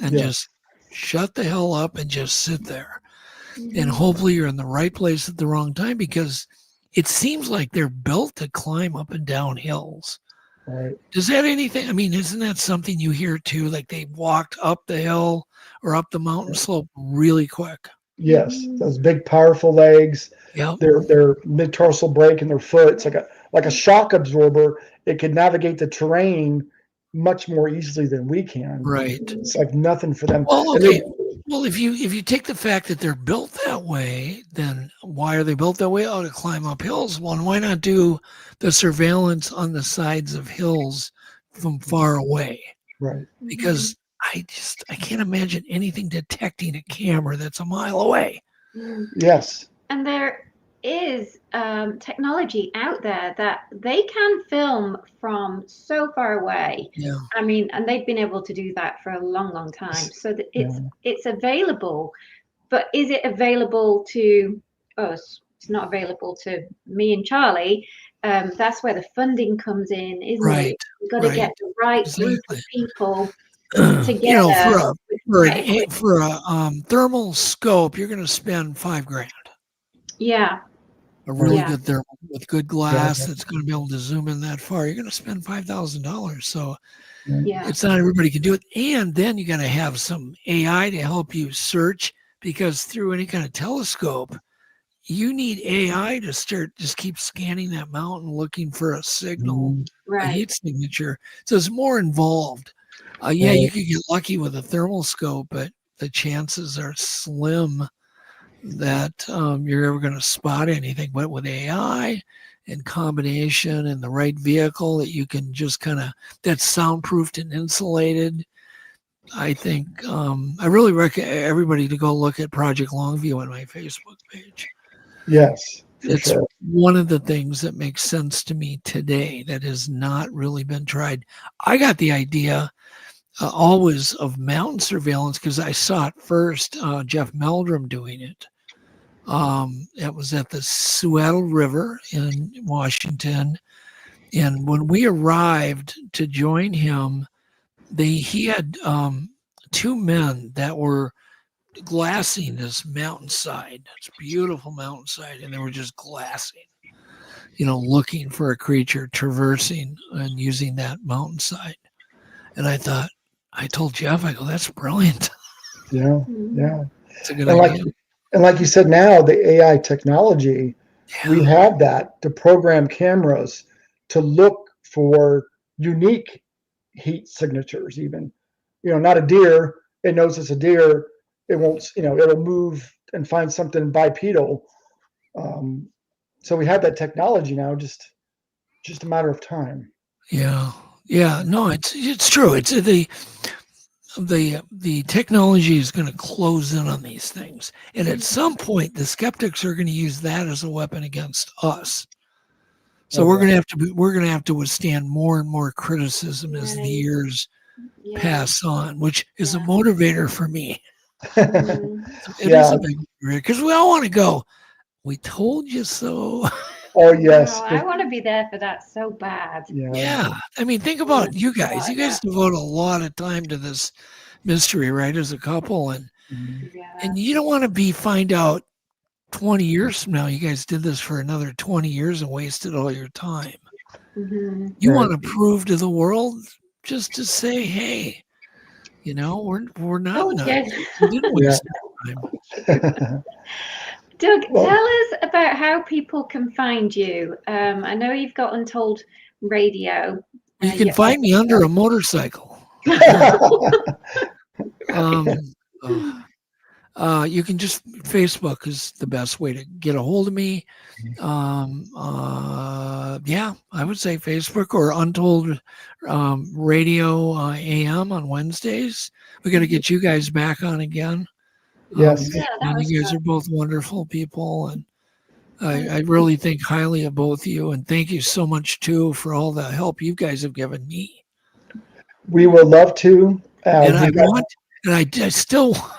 and just shut the hell up and just sit there. And hopefully you're in the right place at the wrong time because it seems like they're built to climb up and down hills. Right. Does that anything? I mean, isn't that something you hear too? Like they walked up the hill or up the mountain slope really quick. Yes, those big, powerful legs. Yep. Their mid-tarsal break in their foot. It's like a shock absorber. It can navigate the terrain much more easily than we can. Right. It's like nothing for them. Well, okay. Well, if you take the fact that they're built that way, then why are they built that way? Oh, to climb up hills. Well, why not do the surveillance on the sides of hills from far away? Right. Because I can't imagine anything detecting a camera that's a mile away. Yes. And there is technology out there that they can film from so far away. Yeah. I mean, and they've been able to do that for a long time. So that it's available, but is it available to us? It's not available to me and Charlie. That's where the funding comes in, isn't it? We've got to get the right group of people together. For a thermal scope, you're going to spend $5,000. Yeah. A really good thermal with good glass that's going to be able to zoom in that far. You're going to spend $5,000. So it's not everybody can do it. And then you got to have some AI to help you search because through any kind of telescope, you need AI to just keep scanning that mountain, looking for a signal, a heat signature. So it's more involved. You could get lucky with a thermal scope, but the chances are slim that you're ever going to spot anything. But with AI and combination and the right vehicle that you can just that's soundproofed and insulated, I think I really recommend everybody to go look at Project Longview on my Facebook page. Yes. It's one of the things that makes sense to me today that has not really been tried. I got the idea always of mountain surveillance because I saw it first, Jeff Meldrum doing it. It was at the Seattle River in Washington. And when we arrived to join him, he had two men that were glassing this mountainside. It's a beautiful mountainside, and they were just glassing, looking for a creature, traversing and using that mountainside. And I told Jeff, I go, that's brilliant. Yeah, Mm. yeah. It's a good And idea. like you said, now the AI technology, we have that to program cameras to look for unique heat signatures. Even, not a deer. It knows it's a deer. It won't. It'll move and find something bipedal. So we have that technology now. Just a matter of time. Yeah. No, it's true. It's the technology is going to close in on these things, and at some point, the skeptics are going to use that as a weapon against us. So we're going to have to withstand more and more criticism as the years pass on, which is a motivator for me. It is a big motivator because we all want to go, we told you so. Oh yes. Oh, I want to be there for that so bad. Yeah. I mean, think about you guys. You guys devote a lot of time to this mystery, right? As a couple, and you don't want to find out 20 years from now you guys did this for another 20 years and wasted all your time. You want to prove to the world, just to say, hey, we're not nuts. We didn't waste time. Doug, tell us about how people can find you. I know you've got Untold Radio. You can find me under a motorcycle. You can just, Facebook is the best way to get a hold of me. Yeah, I would say Facebook or Untold Radio AM on Wednesdays. We got to get you guys back on again. Yes. You guys are both wonderful people, and I really think highly of both of you, and thank you so much too for all the help you guys have given me. We would love to. And I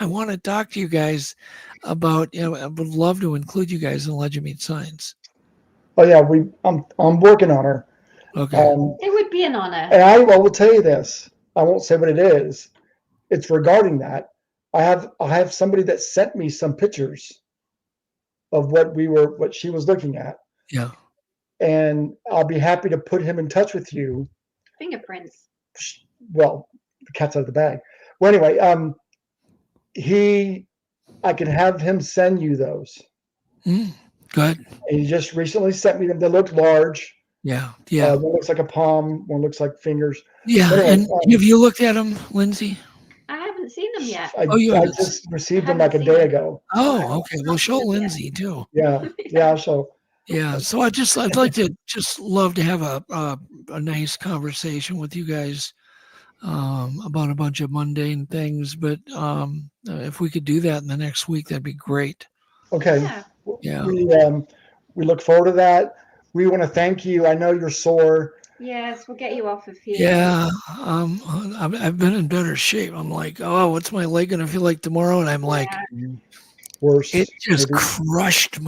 want to talk to you guys about. I would love to include you guys in Legend Meet Science. Oh yeah, I'm working on her. Okay. It would be an honor. And I will tell you this. I won't say what it is. It's regarding that. I have somebody that sent me some pictures of what she was looking at. Yeah. And I'll be happy to put him in touch with you. Fingerprints. Well, the cat's out of the bag. Well, anyway, I can have him send you those. Good. And he just recently sent me them. They look large. Yeah. One looks like a palm. One looks like fingers. Yeah. Anyway, and have you looked at them, Lindsay? I haven't seen them yet. I just received them like a day ago. Oh, okay. Well, show Lindsay too. Yeah. So. Yeah. So I'd like to love to have a nice conversation with you guys about a bunch of mundane things. But if we could do that in the next week, that'd be great. Okay. Yeah. We look forward to that. We want to thank you. I know you're sore. Yes, we'll get you off of here. Yeah, I've been in better shape. I'm like, oh, what's my leg gonna feel like tomorrow? And I'm like, worse. It just crushed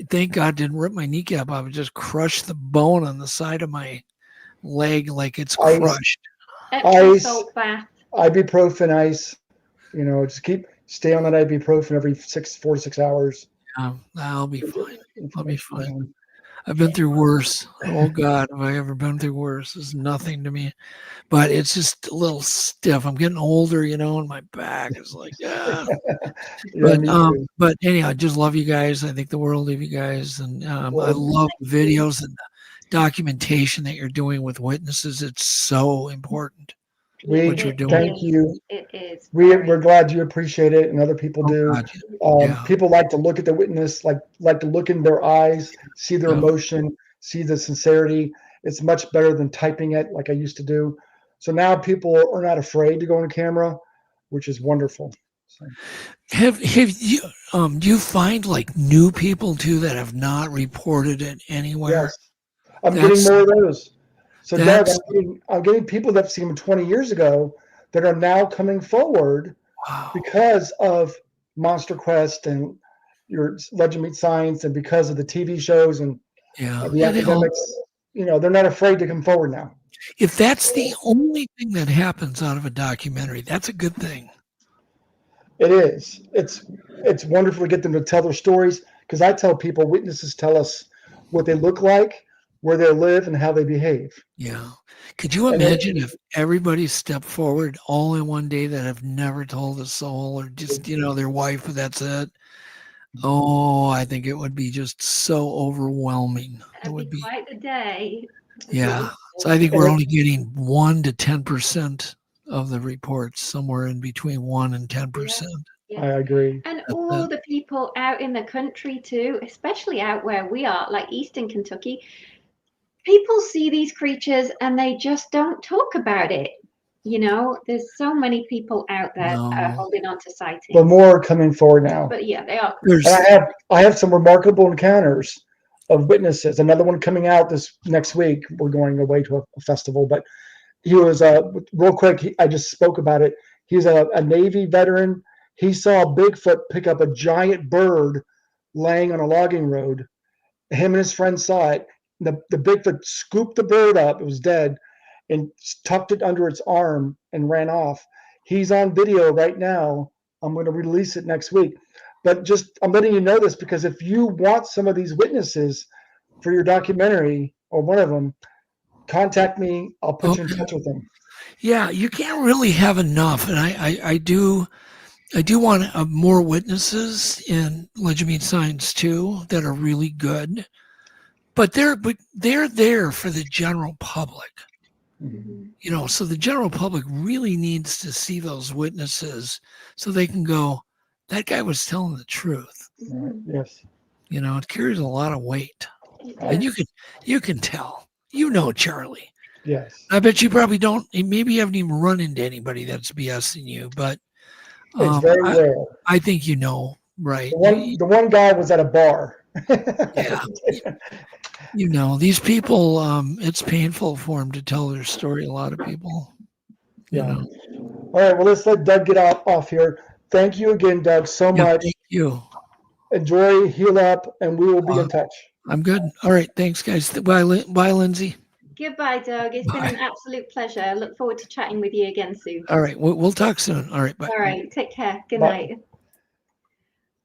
thank God didn't rip my kneecap off. It just crushed the bone on the side of my leg like it's crushed. Ice, salt bath. Ibuprofen ice. Just stay on that ibuprofen every 4 to 6 hours. I'll be fine. I'll be fine. I've been through worse. Oh God, have I ever been through worse? It's nothing to me, but it's just a little stiff. I'm getting older, and my back is like, yeah. But anyhow, I just love you guys. I think the world of you guys, and I love the videos and the documentation that you're doing with witnesses. It's so important. What you're doing. Thank you. It is. We're glad you appreciate it, and other people do. People like to look at the witness, like to look in their eyes, see their emotion, see the sincerity. It's much better than typing it like I used to do. So now people are not afraid to go on camera, which is wonderful. So. Have you do you find like new people too that have not reported it anywhere? Yes, I'm getting more of those. So Doug, I'm getting people that have seen them 20 years ago that are now coming forward because of MonsterQuest and your Legend Meet Science, and because of the TV shows and the academics. They're not afraid to come forward now. If that's the only thing that happens out of a documentary, that's a good thing. It is. It's wonderful to get them to tell their stories, because I tell people witnesses tell us what they look like, where they live, and how they behave. Yeah. Could you And then, imagine if everybody stepped forward all in one day that have never told a soul, or just, their wife, but that's it? Oh, I think it would be just so overwhelming. It That'd would be be, quite the day. yeah. So I think and we're it, only getting 1 to 10% of the reports, somewhere in between 1 and 10%. Yeah. I agree. And That's all it. the people out in the country too, especially out where we are, like Eastern Kentucky, people see these creatures and they just don't talk about it. There's so many people out there No, holding on to But sightings. more are coming forward now. But yeah, they are. And there's, I have some remarkable encounters of witnesses. Another one coming out this next week. We're going away to a festival, but he was real quick. I just spoke about it. He's a Navy veteran. He saw Bigfoot pick up a giant bird laying on a logging road. Him and his friend saw it. The Bigfoot scooped the bird up. It was dead, and tucked it under its arm and ran off. He's on video right now. I'm going to release it next week. But just I'm letting you know this, because if you want some of these witnesses for your documentary, or one of them, contact me. I'll put you in touch with them. yeah, you can't really have enough. And I do want more witnesses in Legend Meets Science too that are really good, but they're there for the general public. Mm-hmm. So the general public really needs to see those witnesses so they can go, that guy was telling the truth. Right. Yes. It carries a lot of weight, and you can tell. Charlie. Yes. I bet you probably don't. Maybe you haven't even run into anybody that's BSing you, but It's very rare. I think right? The one guy was at a bar. Yeah. These people. It's painful for them to tell their story. A lot of people. Yeah. All right. Well, let's let Doug get off here. Thank you again, Doug, so much. Thank you. Enjoy, heal up, and we will be in touch. I'm good. All right. Thanks, guys. Bye, Lindsay. Goodbye, Doug. It's been an absolute pleasure. I look forward to chatting with you again soon. All right. We'll talk soon. All right. Bye. All right. Take care. Good Bye. night.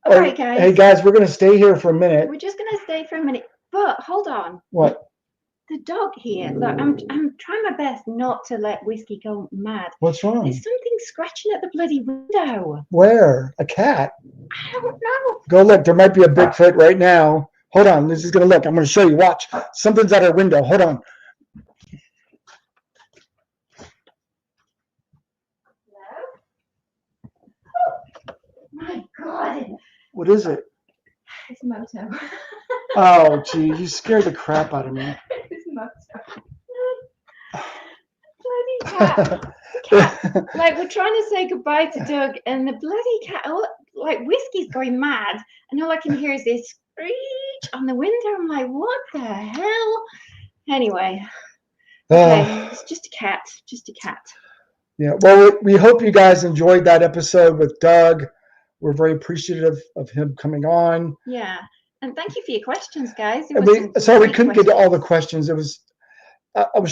All right, guys. Hey, guys, we're going to stay here for a minute. We're just going to stay for a minute. But hold on. What? The dog here. Look, I'm trying my best not to let Whiskey go mad. What's wrong? There's something scratching at the bloody window. Where? A cat? I don't know. Go look. There might be a Bigfoot right now. Hold on. This is going to look. I'm going to show you. Watch. Something's at our window. Hold on. My God. What is it? It's Moto. Oh, gee. You scared the crap out of me. It's Moto. Bloody cat. Cat. Like, we're trying to say goodbye to Doug, and the bloody cat, Whiskey's going mad, and all I can hear is this screech on the window. I'm like, what the hell? Anyway, okay, it's just a cat. Just a cat. Yeah. Well, we hope you guys enjoyed that episode with Doug. We're very appreciative of him coming on. Yeah. And thank you for your questions, guys. Sorry we couldn't get to all the questions. I was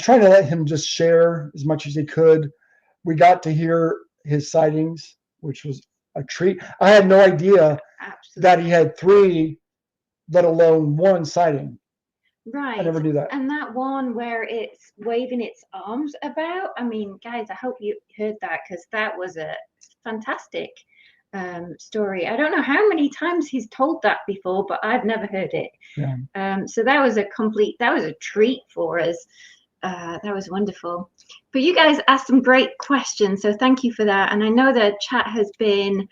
trying to let him just share as much as he could. We got to hear his sightings, which was a treat. I had no idea that he had 3, let alone 1 sighting. Right. I never knew that. And that one where it's waving its arms about, I mean, guys, I hope you heard that, because that was a fantastic story. I don't know how many times he's told that before, but I've never heard it. Yeah. So that was a treat for us. That was wonderful. But you guys asked some great questions, so thank you for that. And I know the chat has been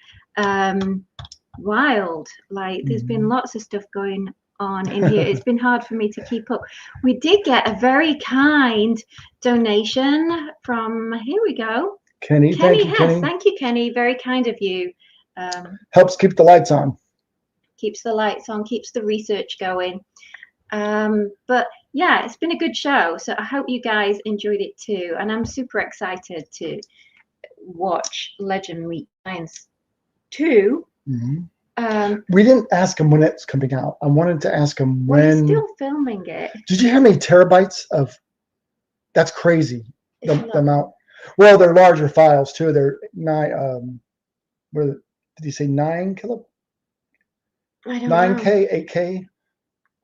wild. Like, there's been lots of stuff going on in here. It's been hard for me to keep up. We did get a very kind donation from, here we go, Kenny. Thank you, Kenny. Thank you, Kenny. Very kind of you. Helps keep the lights on. Keeps the lights on, keeps the research going. But yeah, it's been a good show. So I hope you guys enjoyed it too. And I'm super excited to watch Legend Meets Science 2. We didn't ask him when it's coming out. I wanted to ask him when. We're still filming it. Did you hear how many terabytes of? That's crazy. The amount. Well, they're larger files too. They're not. did he say 9 kilo? I don't know. 9K, 8K,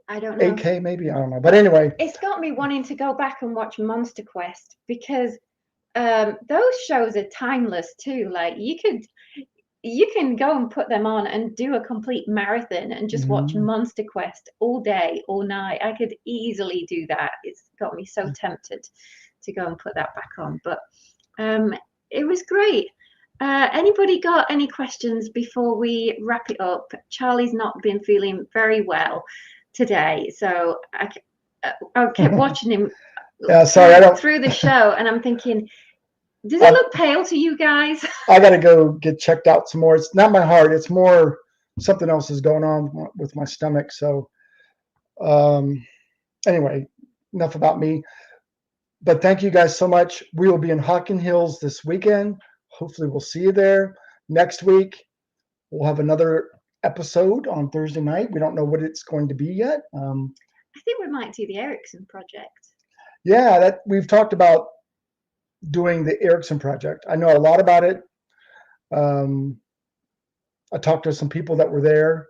I don't know. 8K maybe. I don't know. But anyway, It's got me wanting to go back and watch MonsterQuest because those shows are timeless too. Like you can go and put them on and do a complete marathon and just watch MonsterQuest all day, all night. I could easily do that. It's got me so tempted to go and put that back on. But it was great. Anybody got any questions before we wrap it up? Charlie's not been feeling very well today, so I kept watching him through the show, and I'm thinking, does it look pale to you guys? I got to go get checked out some more. It's not my heart. It's more something else is going on with my stomach. So anyway, enough about me. But thank you guys so much. We will be in Hocking Hills this weekend. Hopefully we'll see you there. Next week, we'll have another episode on Thursday night. We don't know what it's going to be yet. I think we might do the Erickson project. Yeah, that we've talked about doing the Erickson project. I know a lot about it. I talked to some people that were there.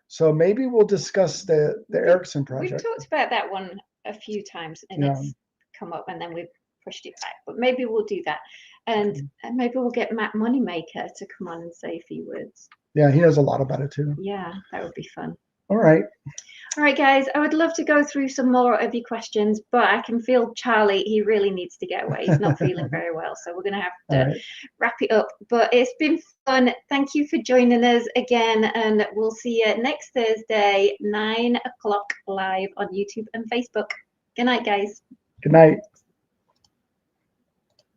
So maybe we'll discuss the Erickson project. We've talked about that one a few times, and it's come up, and then we've pushed it back. But maybe we'll do that. And maybe we'll get Matt Moneymaker to come on and say a few words. Yeah, he knows a lot about it too. Yeah, that would be fun. All right. All right, guys, I would love to go through some more of your questions, but I can feel Charlie, he really needs to get away. He's not feeling very well, so we're going to have to wrap it up. But it's been fun. Thank you for joining us again, and we'll see you next Thursday, 9 o'clock live on YouTube and Facebook. Good night, guys. Good night.